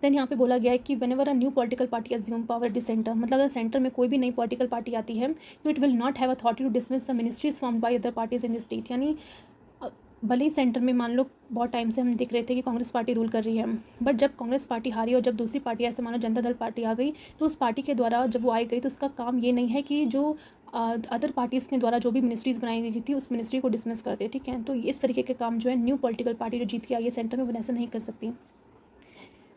देन यहाँ पे बोला गया है कि whenever a new political party assume power at the centre, मतलब अगर सेंटर में कोई भी नई पॉलिटिकल पार्टी आती है तो it will not have authority to dismiss the ministries formed by other parties in the state. यानी भले ही सेंटर में मान लो बहुत टाइम से हम देख रहे थे कि कांग्रेस पार्टी रूल कर रही है, बट जब कांग्रेस पार्टी हारी और जब दूसरी पार्टी ऐसे मानो जनता दल पार्टी आ गई, तो उस पार्टी के द्वारा जब वो आई गई तो उसका काम ये नहीं है कि जो अदर पार्टीज़ के द्वारा जो भी मिनिस्ट्रीज़ बनाई गई थी उस मिनिस्ट्री को डिसमिस कर दे। ठीक है, तो इस तरीके के काम जो है न्यू पॉलिटिकल पार्टी जो जीत के आई है सेंटर में वो ऐसा नहीं कर सकती।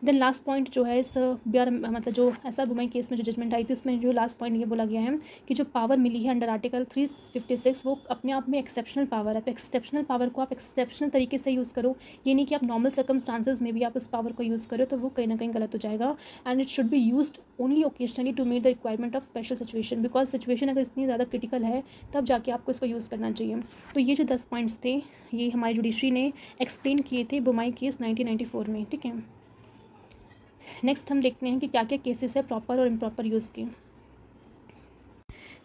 देन लास्ट पॉइंट जो है इस बिहार मतलब जो एसआर बुमई केस में जो जजमेंट आई थी उसमें जो लास्ट पॉइंट ये बोला गया है कि जो पावर मिली है अंडर आर्टिकल 356 वो अपने आप में एक्सेप्शनल पावर है। तो एक्सेप्शनल पावर को आप एक्सेप्शनल तरीके से यूज़ करो, ये नहीं कि आप नॉर्मल सर्कमस्टांसेस में भी आप उस पावर को यूज़ करो, तो वो कहीं ना कहीं गलत हो जाएगा। And it should be used only occasionally to meet the requirement of special situation, because situation अगर इतनी ज़्यादा क्रिटिकल है तब जाके आपको इसको यूज़ करना चाहिए। तो ये जो 10 पॉइंट्स थे ये हमारी जुडिशरी ने एक्सप्लेन किए थे बुमई केस 1994 में। ठीक है, नेक्स्ट हम देखते हैं कि क्या क्या केसेस है प्रॉपर और इम्प्रॉपर यूज़ के।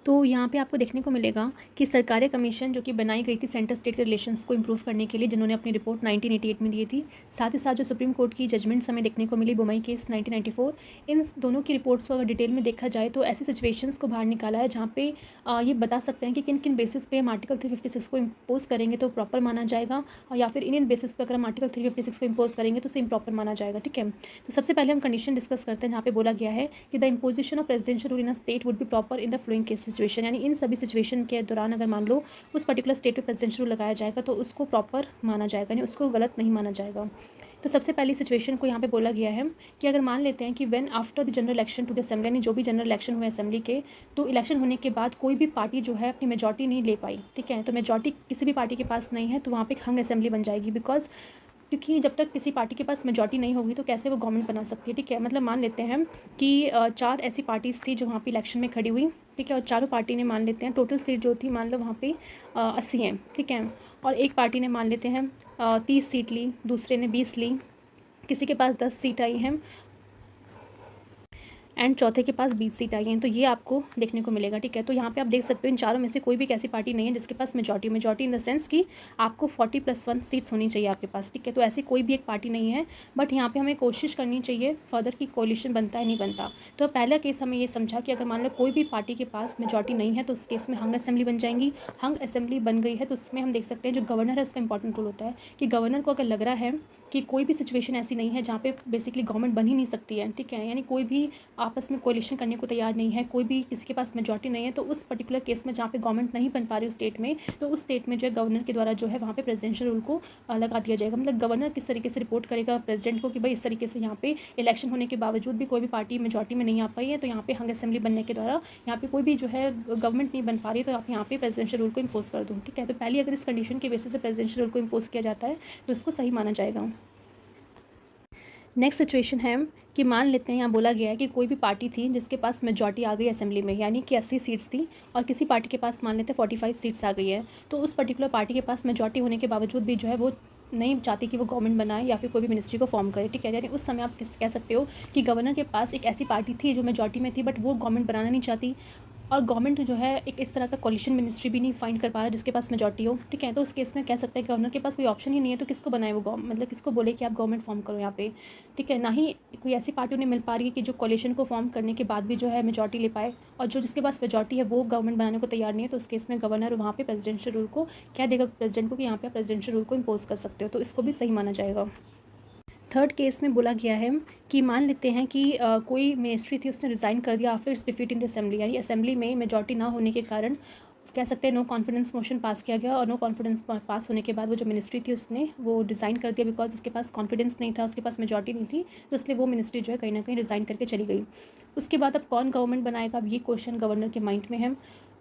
तो यहाँ पे आपको देखने को मिलेगा कि सरकारी कमीशन जो कि बनाई गई थी सेंटर स्टेट के रिलेशंस को इंप्रूव करने के लिए, जिन्होंने अपनी रिपोर्ट 1988 में दी थी, साथ ही साथ जो सुप्रीम कोर्ट की जजमेंट्स हमें देखने को मिली बुमई केस 1994, इन दोनों की रिपोर्ट्स को अगर डिटेल में देखा जाए तो ऐसी सिचुएशंस को बाहर निकाला है जहाँ पे ये बता सकते हैं कि किन किन बेसिस पे हम आर्टिकल 356 को इम्पोज करेंगे तो प्रॉपर माना जाएगा, और या फिर इन बेसिस पे अगर हम आर्टिकल 356 को इम्पोज करेंगे तो उसे इम्प्रॉपर माना जाएगा। ठीक है, तो सबसे पहले हम कंडीशन डिस्कस करते हैं जहाँ पे बोला गया है कि the imposition of presidential rule in a state would be proper in the flowing case situation. यानी इन सभी सिचुएशन के दौरान अगर मान लो उस पर्टिकुलर स्टेट में प्रेसिडेंशियल रूल लगाया जाएगा तो उसको प्रॉपर माना जाएगा, यानी उसको गलत नहीं माना जाएगा। तो सबसे पहली सिचुएशन को यहाँ पे बोला गया है कि अगर मान लेते हैं कि when after the general election to the assembly, यानी जो भी जनरल इलेक्शन हुए असेंबली के, तो इलेक्शन होने के बाद कोई भी पार्टी जो है अपनी मेजॉरिटी नहीं ले पाई। ठीक है, तो मेजॉरिटी किसी भी पार्टी के पास नहीं है तो वहाँ पे हंग असेंबली बन जाएगी, बिकॉज क्योंकि जब तक किसी पार्टी के पास मेजॉरिटी नहीं होगी तो कैसे वो गवर्नमेंट बना सकती है। ठीक है, मतलब मान लेते हैं कि 4 ऐसी पार्टीज़ थी जो वहाँ पे इलेक्शन में खड़ी हुई। ठीक है, और चारों पार्टी ने मान लेते हैं टोटल सीट जो थी मान लो वहाँ पे 80 हैं। ठीक है, और एक पार्टी ने मान लेते हैं 30 सीट ली, दूसरे ने 20 ली, किसी के पास 10 सीट आई हैं एंड चौथे के पास 20 सीट आई हैं। तो ये आपको देखने को मिलेगा। ठीक है, तो यहाँ पे आप देख सकते हो इन चारों में से कोई भी एक ऐसी पार्टी नहीं है जिसके पास मेजॉरिटी इन द सेंस कि आपको 40+1 सीट्स होनी चाहिए आपके पास। ठीक है, तो ऐसी कोई भी एक पार्टी नहीं है, बट यहाँ पे हमें कोशिश करनी चाहिए फर्दर कि कोलिशन बनता है नहीं बनता। तो पहला केस हमें ये समझा कि अगर मान लो कोई भी पार्टी के पास मेजॉरिटी नहीं है तो उस केस में हंग असेंबली बन जाएंगी। हंग असेंबली बन गई है तो उसमें हम देख सकते हैं जो गवर्नर है उसका इंपॉर्टेंट रोल होता है कि गवर्नर को अगर लग रहा है कि कोई भी सिचुएशन ऐसी नहीं है जहाँ पे बेसिकली गवर्नमेंट बन ही नहीं सकती है। ठीक है, यानी कोई भी आपस में कोलिशन करने को तैयार नहीं है, कोई भी किसी के पास मेजॉरिटी नहीं है, तो उस पर्टिकुलर केस में जहाँ पे गवर्नमेंट नहीं बन पा रही उस स्टेट में, तो उस स्टेट में जो है गवर्नर के द्वारा जो है वहाँ पे प्रेसिडेंशियल रूल को लगा दिया जाएगा। मतलब गवर्नर किस तरीके से रिपोर्ट करेगा प्रेसिडेंट को कि भाई इस तरीके से यहाँ पे इलेक्शन होने के बावजूद भी कोई भी पार्टी मेजॉरिटी में नहीं आ पाई है, तो यहाँ पे हंग असेंबली बनने के द्वारा यहाँ पे कोई भी जो है गवर्नमेंट नहीं बन पा रही, तो आप यहाँ पे प्रेसिडेंशियल रूल को इम्पोज कर दो। ठीक है, तो पहले अगर इस कंडीशन के बेसिस से प्रेसिडेंशियल रूल को इम्पोज किया जाता है तो इसको सही माना जाएगा। नेक्स्ट सिचुएशन है कि मान लेते हैं यहाँ बोला गया है कि कोई भी पार्टी थी जिसके पास मेजॉरिटी आ गई असेंबली में, यानी कि 80 सीट्स थी, और किसी पार्टी के पास मान लेते हैं 45 सीट्स आ गई है, तो उस पर्टिकुलर पार्टी के पास मेजॉरिटी होने के बावजूद भी जो है वो नहीं चाहती कि वो गवर्नमेंट बनाए या फिर कोई भी मिनिस्ट्री को फॉर्म करे। ठीक है, यानी उस समय आप कह सकते हो कि गवर्नर के पास एक ऐसी पार्टी थी जो मेजॉरिटी में थी बट वो गवर्नमेंट बनाना नहीं चाहती, और गवर्नमेंट जो है एक इस तरह का कोलिशन मिनिस्ट्री भी नहीं फाइंड कर पा रहा जिसके पास मेजॉरिटी हो। ठीक है, तो उस केस में कह सकते हैं गवर्नर के पास कोई ऑप्शन ही नहीं है, तो किसको बनाए वो मतलब किसको बोले कि आप गवर्नमेंट फॉर्म करो यहाँ पे। ठीक है, ना ही कोई ऐसी पार्टी उन्हें मिल पा रही है कि जो कोलिशन को फॉर्म करने के बाद भी जो है मेजॉरिटी ले पाए, और जो जिसके पास मेजॉरिटी है वो गवर्नमेंट बनाने को तैयार नहीं है, तो उस केस में गवर्नर वहाँ पे प्रेसिडेंशियल रूल को कह देगा प्रेसिडेंट को कि यहाँ पे प्रेसिडेंशियल रूल को इम्पोज कर सकते हो, तो इसको भी सही माना जाएगा। थर्ड केस में बोला गया है कि मान लेते हैं कि कोई मिनिस्ट्री थी उसने रिज़ाइन कर दिया after it's defeat in the assembly, यानी असेंबली में मेजॉरिटी ना होने के कारण कह सकते हैं नो कॉन्फिडेंस मोशन पास किया गया, और नो कॉन्फिडेंस पास होने के बाद वो जो मिनिस्ट्री थी उसने वो रिज़ाइन कर दिया, बिकॉज उसके पास कॉन्फिडेंस नहीं था, उसके पास मेजॉरिटी नहीं थी, तो इसलिए वो मिनिस्ट्री जो है कहीं ना कहीं रिज़ाइन करके चली गई। उसके बाद अब कौन गवर्नमेंट बनाएगा, अब ये क्वेश्चन गवर्नर के माइंड में है।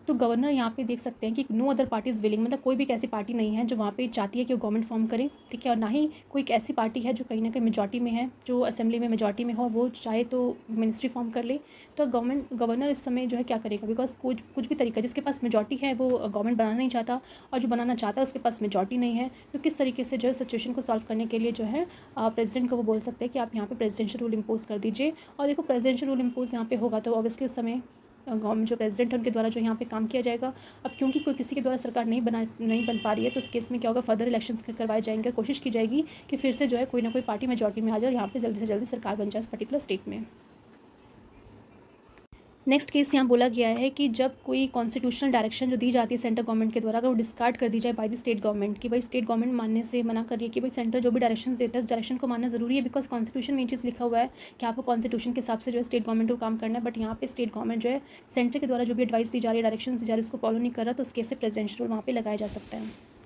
तो गवर्नर यहाँ पे देख सकते हैं कि no other party is willing, मतलब कोई भी एक ऐसी पार्टी नहीं है जो वहाँ पे चाहती है कि वो गवर्नमेंट फॉर्म करे, ठीक है, और ना ही कोई एक ऐसी पार्टी है जो कहीं ना कहीं मेजॉरिटी में है, जो असेंबली में मेजॉरिटी में हो, वो चाहे तो मिनिस्ट्री फॉर्म कर ले। तो गवर्नर इस समय जो है क्या करेगा, बिकॉज कुछ भी तरीका, जिसके पास मेजॉरिटी है वो गवर्नमेंट बनाना नहीं चाहता, और जो बनाना चाहता है उसके पास मेजॉरिटी नहीं है, तो किस तरीके से जो है सिचुएशन को सॉल्व करने के लिए जो है प्रेसिडेंट को वो बोल सकते हैं कि आप यहाँ पे प्रेसिडेंशियल रूल इम्पोज कर दीजिए। और देखो प्रेसिडेंशियल रूल इम्पोज यहाँ पे होगा तो ऑब्वियसली उस समय गवर्नमेंट जो प्रेसिडेंट है उनके द्वारा जो यहाँ पे काम किया जाएगा। अब क्योंकि कोई किसी के द्वारा सरकार नहीं बन पा रही है, तो इस केस में क्या होगा, फर्दर इलेक्शंस करवाए जाएंगे, कोशिश की जाएगी कि फिर से जो है कोई ना कोई पार्टी मेजॉरिटी में आ जाए और यहाँ पे जल्दी से जल्दी सरकार बन जाए उस पर्टिकुलर स्टेट में। नेक्स्ट केस यहाँ बोला गया है कि जब कोई कॉन्स्टिट्यूशनल डायरेक्शन जो दी जाती है सेंट्रल गवर्नमेंट के द्वारा, अगर वो डिस्कार्ड कर दी जाए बाय द स्टेट गवर्नमेंट, कि भाई स्टेट गवर्नमेंट मानने से मना कर रही है कि भाई सेंटर जो भी डायरेक्शन देता है उस डायरेक्शन को मानना जरूरी है, बिकॉज कॉन्स्टिट्यूशन में ये चीज़ लिखा हुआ है कि आपको कॉन्स्टिट्यूशन के हिसाब से जो है स्टेट गवर्नमेंट को काम करना है, बट यहाँ पे स्टेट गवर्नमेंट जो है सेंटर के द्वारा जो भी एडवाइस दी जा रही है, डायरेक्शन दी जा रही है, उसको फॉलो नहीं कर रहा, तो उस केस से प्रेसिडेंशियल रूल वहाँ पर लगाया जा सकता है।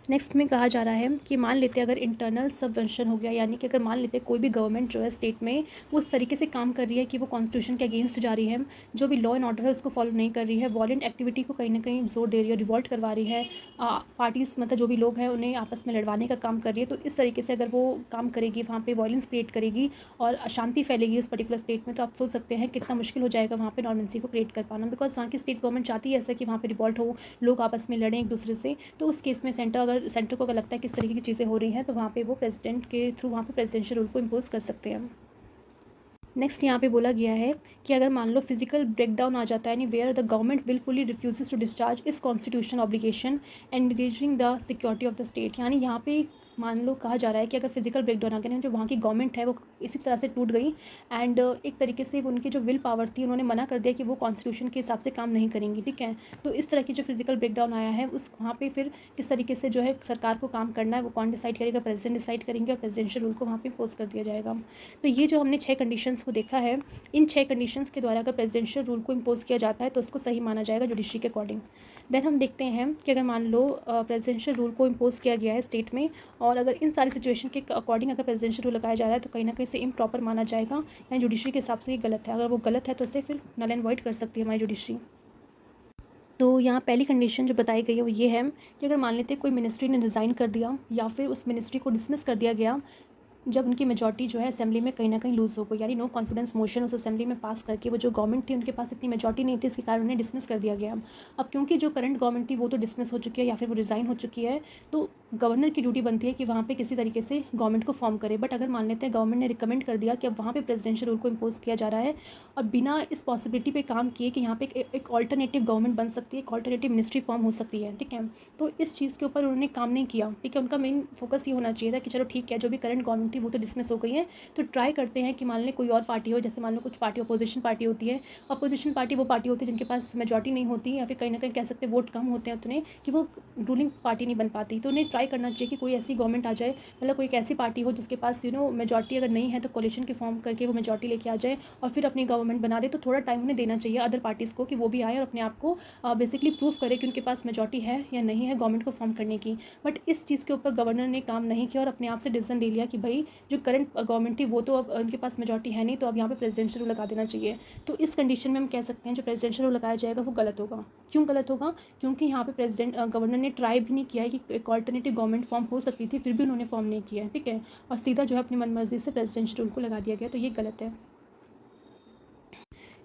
नेक्स्ट में कहा जा रहा है कि मान लेते अगर इंटरनल सबवेंशन हो गया, यानी कि अगर मान लेते कोई भी गवर्नमेंट जो है स्टेट में वो उस तरीके से काम कर रही है कि वो कॉन्स्टिट्यूशन के अगेंस्ट जा रही है, जो भी लॉ एंड ऑर्डर है उसको फॉलो नहीं कर रही है, वॉलेंट एक्टिविटी को कहीं ना कहीं जोर दे रही है, रिवॉल्ट करवा रही है, पार्टीज मतलब जो भी लोग हैं उन्हें आपस में लड़वाने का काम कर रही है, तो इस तरीके से अगर वो काम करेगी, वहाँ पर वॉयलेंस क्रिएट करेगी और अशांति फैलेगी उस पर्टिकुलर स्टेट में, तो आप सोच सकते हैं कितना मुश्किल हो जाएगा वहाँ पर नॉर्मेंसी को क्रिएट कर पाना, बिकॉज वहाँ की स्टेट गवर्नमेंट चाहती है ऐसा कि वहाँ पर रिवॉल्ट हो, लोग आपस में लड़ें एक दूसरे से। तो उस केस में सेंटर को अगर लगता है किस तरीके की चीज़ें हो रही हैं, तो वहाँ पे वो प्रेसिडेंट के थ्रू वहाँ पे प्रेसिडेंशियल रूल को इम्पोज कर सकते हैं। नेक्स्ट यहाँ पे बोला गया है कि अगर मान लो फिजिकल ब्रेकडाउन आ जाता है, यानी where the government wilfully refuses to discharge its constitution obligation endangering the security of the state, यानी यहाँ पे मान लो कहा जा रहा है कि अगर फिजिकल ब्रेकडाउन आ गया ना, जो वहाँ की गवर्नमेंट है वो इसी तरह से टूट गई एंड एक तरीके से उनकी जो विल पावर थी उन्होंने मना कर दिया कि वो कॉन्स्टिट्यूशन के हिसाब से काम नहीं करेंगी, ठीक है। तो इस तरह की जो फिजिकल ब्रेकडाउन आया है उस वहाँ पे फिर किस तरीके से जो है सरकार को काम करना है वो कौन डिसाइड करेगा, प्रेसिडेंट डिसाइड करेंगे और प्रेसिडेंशियल रूल को वहाँ पे पोस्ट कर दिया जाएगा। तो ये जो हमने 6 कंडीशंस को देखा है, इन 6 कंडीशंस के द्वारा अगर प्रेसिडेंशियल रूल को इम्पोज किया जाता है तो उसको सही माना जाएगा जुडिशरी के अकॉर्डिंग। देन हम देखते हैं कि अगर मान लो प्रेसिडेंशियल रूल को इम्पोज किया गया है स्टेट में, और अगर इन सारी सिचुएशन के अकॉर्डिंग अगर प्रेसिडेंशियल रूल लगाया जा रहा है तो कहीं ना कहीं से इम्प्रॉपर माना जाएगा, यानी जुडिशरी के हिसाब से ये गलत है। अगर वो गलत है तो उसे फिर नल एंड वॉइड कर सकती है हमारी जुडिशरी। तो यहाँ पहली कंडीशन जो बताई गई है वो ये है कि अगर मान लेते कोई मिनिस्ट्री ने रिज़ाइन कर दिया या फिर उस मिनिस्ट्री को डिसमिस कर दिया गया जब उनकी मेजॉरिटी जो है असेंबली में कहीं ना कहीं लूज़ हो गई, यानी नो कॉन्फिडेंस मोशन उस असेंबली में पास करके वो जो गवर्नमेंट थी उनके पास इतनी मेजॉरिटी नहीं थी, इसके कारण उन्हें डिसमिस कर दिया गया। अब क्योंकि जो करंट गवर्नमेंट थी वो तो डिसमिस हो चुकी है या फिर वो रिज़ाइन हो चुकी है, तो गवर्नर की ड्यूटी बनती है कि वहाँ पे किसी तरीके से गवर्नमेंट को फॉर्म करे। बट अगर मान लेते हैं गवर्नमेंट ने रिकमेंड कर दिया कि अब वहाँ पे प्रेसिडेंशियल रूल को इम्पोज किया जा रहा है और बिना इस पॉसिबिलिटी पे काम किए कि यहाँ पे एक ऑल्टरनेटिव गवर्नमेंट बन सकती है, एक ऑल्टरनेटिव मिनिस्ट्री फॉर्म हो सकती है, ठीक है, तो इस चीज़ के ऊपर उन्होंने काम नहीं किया, ठीक है। उनका मेन फोकस ये होना चाहिए था कि चलो ठीक है, जो भी करंट गवर्नमेंट थी वो तो डिसमिस हो गई है, तो ट्राई करते हैं कि मान लें कोई और पार्टी हो, जैसे मान लो कुछ पार्टी अपोजिशन पार्टी होती है, अपोजिशन पार्टी वो पार्टी होती है जिनके पास मेजॉरिटी नहीं होती या फिर कहीं ना कहीं कह सकते हैं वोट कम होते हैं उतने कि वो रूलिंग पार्टी नहीं बन पाती, तो उन्हें ट्राई करना चाहिए कि कोई ऐसी गवर्नमेंट आ जाए, मतलब कोई एक ऐसी पार्टी हो जिसके पास मेजॉरिटी अगर नहीं है तो कोलिशन के फॉर्म करके वो मेजॉरिटी लेके आ जाए और फिर अपनी गवर्नमेंट बना दे। तो थोड़ा टाइम उन्हें देना चाहिए अदर पार्टीज़ को कि वो भी आए और अपने आप को बेसिकली प्रूव करे कि उनके पास मेजॉरिटी है या नहीं है गवर्नमेंट को फॉर्म करने की। बट इस चीज़ के ऊपर गवर्नर ने काम नहीं किया और अपने आप से डिसीजन ले लिया कि भाई जो करंट गवर्नमेंट थी वो तो अब उनके पास मेजॉरिटी है नहीं, तो अब यहाँ पे प्रेसिडेंशियल रूल लगा देना चाहिए। तो इस कंडीशन में हम कह सकते हैं जो प्रेसिडेंशियल रूल लगाया जाएगा वो गलत होगा। क्यों गलत होगा? क्योंकि यहाँ पे गवर्नर ने ट्राई भी नहीं किया है कि एक ऑल्टरनेटिव गवर्नमेंट फॉर्म हो सकती थी, फिर भी उन्होंने फॉर्म नहीं किया है, ठीक है, और सीधा जो है अपनी मनमर्जी से प्रेसिडेंशियल रूल को लगा दिया गया, तो ये गलत है।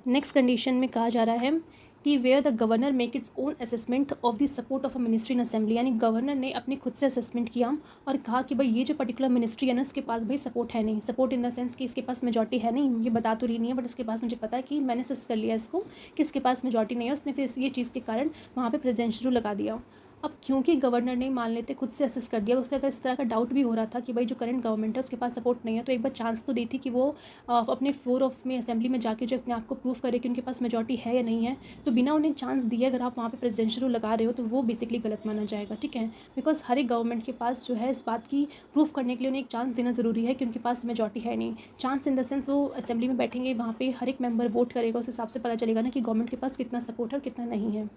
नेक्स्ट कंडीशन में कहा जा रहा है कि where the governor make its own assessment of the support of a ministry in assembly, यानी गवर्नर ने अपने खुद से असेसमेंट किया और कहा कि भाई ये जो पर्टिकुलर मिनिस्ट्री है ना इसके पास भाई सपोर्ट है नहीं, सपोर्ट इन द सेंस कि इसके पास मेजॉरिटी है नहीं, ये बता तो रही नहीं है बट इसके पास मुझे पता है कि मैंने असेस कर लिया इसको कि इसके पास मेजॉरिटी नहीं है, उसने फिर ये चीज़ के कारण वहाँ पर प्रेसिडेंशियल रूल लगा दिया। अब क्योंकि गवर्नर ने मान लेते खुद से असेस कर दिया, उसे अगर इस तरह का डाउट भी हो रहा था कि भाई जो करंट गवर्नमेंट है उसके पास सपोर्ट नहीं है, तो एक बार चांस तो दी थी कि वो अपने फ्लोर ऑफ में असेंबली में जाके जो अपने आप को प्रूव करे कि उनके पास मेजॉरिटी है या नहीं है। तो बिना उन्हें चांस दिए अगर आप वहाँ पे प्रेसिडेंशियल रूल लगा रहे हो तो वो बेसिकली गलत माना जाएगा, ठीक है। बिकॉज हर एक गवर्नमेंट के पास जो है इस बात की प्रूफ करने के लिए उन्हें एक चांस देना ज़रूरी है कि उनके पास मेजॉरिटी है नहीं। चांस इन द सेंस वो असेंबली में बैठेंगे, वहाँ पे हर एक मेंबर वोट करेगा, उस हिसाब से पता चलेगा ना कि गवर्नमेंट के पास कितना सपोर्ट है और कितना नहीं है।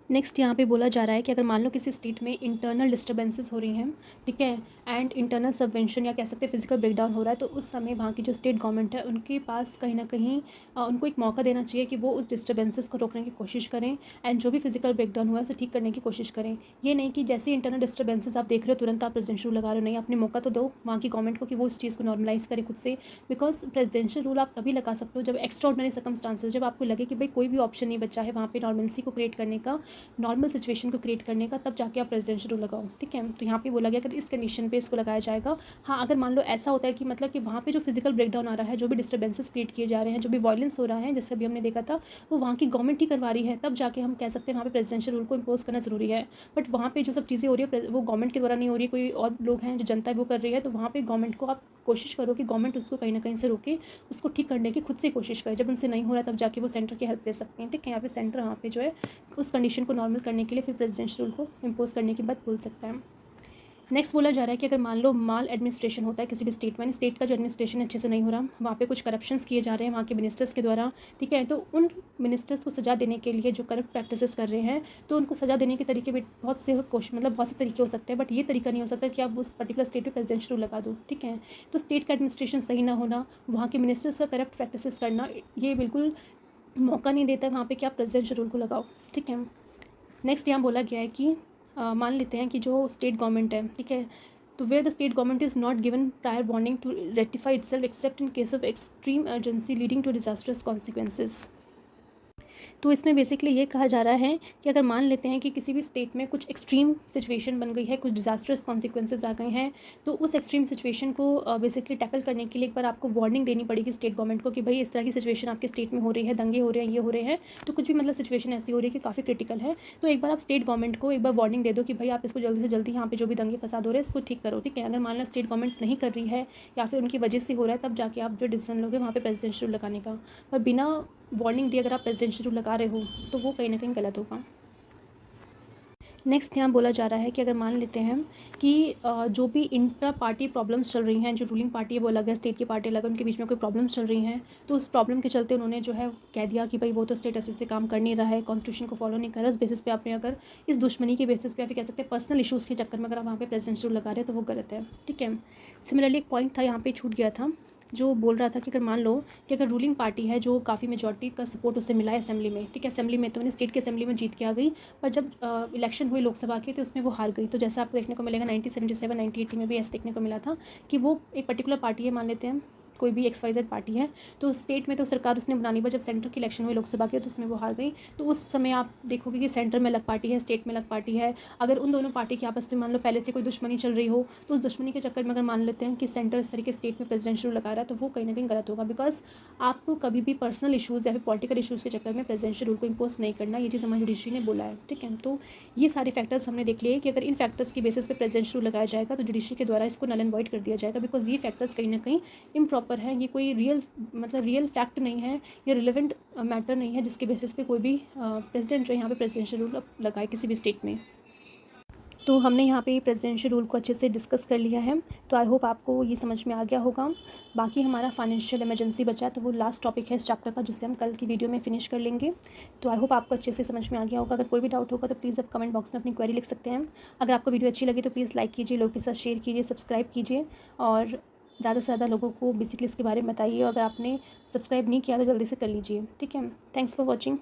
नेक्स्ट यहाँ पे बोला जा रहा है कि अगर मान लो किसी स्टेट में इंटरनल डिस्टर्बेंसेस हो रही हैं, ठीक है, एंड इंटरनल सबवेंशन या कह सकते हैं फिजिकल ब्रेकडाउन हो रहा है, तो उस समय वहाँ की जो स्टेट गवर्नमेंट है उनके पास कहीं ना कहीं उनको एक मौका देना चाहिए कि वो उस डिस्टर्बेंसेस को रोकने की कोशिश करें एंड जो भी फिजिकल ब्रेकडाउन हुआ है उसे ठीक करने की कोशिश करें। ये नहीं कि जैसे इंटरनल डिस्टर्बेंसेस आप देख रहे हो तुरंत आप प्रेसिडेंशियल रूल लगा रहे हो, नहीं, अपने मौका तो दो वहाँ की गवर्नमेंट को कि वो इस चीज़ को नॉर्मलाइज़ करे खुद से। बिकॉज प्रेसिडेंशियल रूल आप तभी लगा सकते हो जब एक्स्ट्राऑर्डिनरी सर्कमस्टांसेस, जब आपको लगे कि भाई कोई भी ऑप्शन नहीं बचा है वहाँ पे नॉर्मलसी को क्रिएट करने का, नॉर्मल सिचुएशन को क्रिएट करने का, तब जाके आप प्रेसिडेंशियल रूल लगाओ, ठीक है। तो यहाँ पे बोला गया अगर इस कंडीशन पे इसको लगाया जाएगा। हाँ, अगर मान लो ऐसा होता है कि मतलब कि वहाँ पे जो फिजिकल ब्रेकडाउन आ रहा है, जो भी डिस्टर्बेंसेस क्रिएट किए जा रहे हैं, जो भी वायलेंस हो रहा है, जैसे अभी हमने देखा था, वो वहाँ की गवर्नमेंट ही करवा रही है, तब जाके हम कह सकते हैं वहाँ पे प्रेसिडेंशियल रूल को इम्पोज करना जरूरी है। बट वहाँ पे जो सब चीज़ें हो रही है वो गवर्नमेंट के द्वारा नहीं हो रही है, कोई और लोग हैं जो जनता है वो कर रही है, तो वहाँ पे गवर्नमेंट को आप कोशिश करो कि गवर्नमेंट उसको कहीं ना कहीं से रोके, उसको ठीक करने की खुद से कोशिश करे। जब उनसे नहीं हो रहा तब जाके वो सेंटर की हेल्प ले सकते हैं, ठीक है। यहाँ पे सेंटर यहाँ पे जो है उस कंडीशन को नॉर्मल करने के लिए फिर प्रेसिडेंशियल रूल को इम्पोज करने की बात बोल सकता है। नेक्स्ट बोला जा रहा है कि अगर मान लो माल एडमिनिस्ट्रेशन होता है किसी भी स्टेट में, स्टेट का जो एडमिनिस्ट्रेशन अच्छे से नहीं हो रहा, वहाँ पे कुछ करप्शंस किए जा रहे हैं वहाँ के मिनिस्टर्स के द्वारा, ठीक है, तो उन मिनिस्टर्स को सजा देने के लिए जो करप्ट प्रैक्टिसेस कर रहे हैं, तो उनको सजा देने के तरीके भी बहुत से मतलब बहुत से तरीके हो सकते हैं, बट ये तरीका नहीं हो सकता कि आप उस पर्टिकुलर स्टेट में प्रेसिडेंशियल रूल लगा दो, ठीक है। तो स्टेट का एडमिनिस्ट्रेशन सही ना होना, वहाँ के मिनिस्टर्स का करप्ट प्रैक्टिसेस करना, ये बिल्कुल मौका नहीं देता है वहाँ पे कि आप प्रेसिडेंशियल रूल को लगाओ, ठीक है। नेक्स्ट यहाँ बोला गया है कि मान लेते हैं कि जो स्टेट गवर्नमेंट है, ठीक है, तो where the state government is not given prior warning to ratify itself except in case of extreme urgency leading to disasters consequences. तो इसमें बेसिकली ये कहा जा रहा है कि अगर मान लेते हैं कि किसी भी स्टेट में कुछ एक्सट्रीम सिचुएशन बन गई है, कुछ डिजास्टर्स कॉन्सिक्वेंसेज आ गए हैं, तो उस एक्सट्रीम सिचुएशन को बेसिकली टैकल करने के लिए एक बार आपको वार्निंग देनी पड़ेगी स्टेट गवर्नमेंट को कि भाई इस तरह की सिचुएशन आपके स्टेट में हो रही है, दंगे हो रहे हैं, ये हो रहे हैं, तो कुछ भी मतलब सिचुएशन ऐसी हो रही है कि काफ़ी क्रिटिकल है, तो एक बार आप स्टेट गवर्नमेंट को एक बार वार्निंग दे दो कि भाई आप इसको जल्दी से जल्दी यहाँ पे जो भी दंगे फसाद हो रहे हैं इसको ठीक करो, ठीक है। अगर मान लो स्टेट गवर्नमेंट नहीं कर रही है या फिर उनकी वजह से हो रहा है, तब जाके आप जो डिसीजन लोगे वहाँ पे प्रेसिडेंशियल रूल लगाने का, पर बिना वार्निंग दिए अगर आप प्रेसिडेंशियल रूल लगा रहे हो तो वो कहीं ना कहीं गलत होगा। नेक्स्ट यहाँ बोला जा रहा है कि अगर मान लेते हैं कि जो भी इंट्रा पार्टी प्रॉब्लम्स चल रही हैं, जो रूलिंग पार्टी है वो अलग है, स्टेट की पार्टी अलग है, उनके बीच में कोई प्रॉब्लम्स चल रही हैं, तो उस प्रॉब्लम के चलते उन्होंने जो है कह दिया कि भाई वो तो स्टेट अच्छे से काम कर नहीं रहा है, कॉन्स्टिट्यूशन को फॉलो नहीं कर रहा, इस बेसिस पे आपने अगर इस दुश्मनी के बेसिस पे आप कह सकते हैं पर्सनल इशूज़ के चक्कर में अगर आप वहाँ पे प्रेसिडेंशियल रूल लगा रहे हो तो वो गलत है, ठीक है। सिमिलरली एक पॉइंट था यहाँ पे छूट गया था, जो बोल रहा था कि अगर मान लो कि अगर रूलिंग पार्टी है जो काफ़ी मेजॉरिटी का सपोर्ट उसे मिला है असेंबली में, ठीक है, असेंबली में तो उन्हें स्टेट की असेंबली में जीत के आ गई, पर जब इलेक्शन हुई लोकसभा के तो उसमें वो हार गई। तो जैसा आपको देखने को मिलेगा 1977 1980 में भी ऐसे देखने को मिला था कि वो एक पर्टिकुलर पार्टी है, मान लेते हैं कोई भी XYZ पार्टी है, तो स्टेट में तो सरकार उसने बनानी, पर जब सेंटर की इलेक्शन हुई लोकसभा की तो उसमें वो हार गई। तो उस समय आप देखोगे कि सेंटर में अलग पार्टी है, स्टेट में अलग पार्टी है, अगर उन दोनों पार्टी की आपस में मान लो पहले से कोई दुश्मनी चल रही हो, तो उस दुश्मनी के चक्कर में अगर मान लेते हैं कि सेंटर इस तरीके स्टेट में प्रेसिडेंशियल लगा रहा है तो वो कहीं ना कहीं गलत होगा। बिकॉज आपको कभी भी पर्सनल इशूज़ या फिर पॉलिटिकल इशूज़ के चक्कर में प्रेसिडेंशियल रूल को इम्पोज नहीं करना, ये चीज़ हमारी जुडिशरी ने बोला है, ठीक है। तो ये सारे फैक्टर्स हमने देख लिए कि अगर इन फैक्टर्स की बेसिस पे प्रेसिडेंशियल रूल लगाया जाएगा तो जुडिशरी के द्वारा इसको नल एंड वॉइड कर दिया जाएगा, बिकॉज ये फैक्टर्स कहीं ना कहीं इम्प्रॉपर है, ये कोई रियल फैक्ट नहीं है, ये रिलेवेंट मैटर नहीं है जिसके बेसिस पे कोई भी प्रेसिडेंट जो यहाँ पे प्रेसिडेंशियल रूल लगाए किसी भी स्टेट में। तो हमने यहाँ पे प्रेसिडेंशियल रूल को अच्छे से डिस्कस कर लिया है, तो आई होप आपको ये समझ में आ गया होगा। बाकी हमारा फाइनेंशियल इमरजेंसी बचा है, तो वो लास्ट टॉपिक है इस चैप्टर का, जिसे हम कल की वीडियो में फिनिश कर लेंगे। तो आई होप आपको अच्छे से समझ में आ गया होगा। अगर कोई भी डाउट होगा तो प्लीज़ आप कमेंट बॉक्स में अपनी क्वेरी लिख सकते हैं। अगर आपको वीडियो अच्छी लगी तो प्लीज़ लाइक कीजिए, लोगों के साथ शेयर कीजिए, सब्सक्राइब कीजिए और ज़्यादा से ज़्यादा लोगों को बेसिकली इसके बारे में बताइए। अगर आपने सब्सक्राइब नहीं किया तो जल्दी से कर लीजिए, ठीक है। Thanks for watching.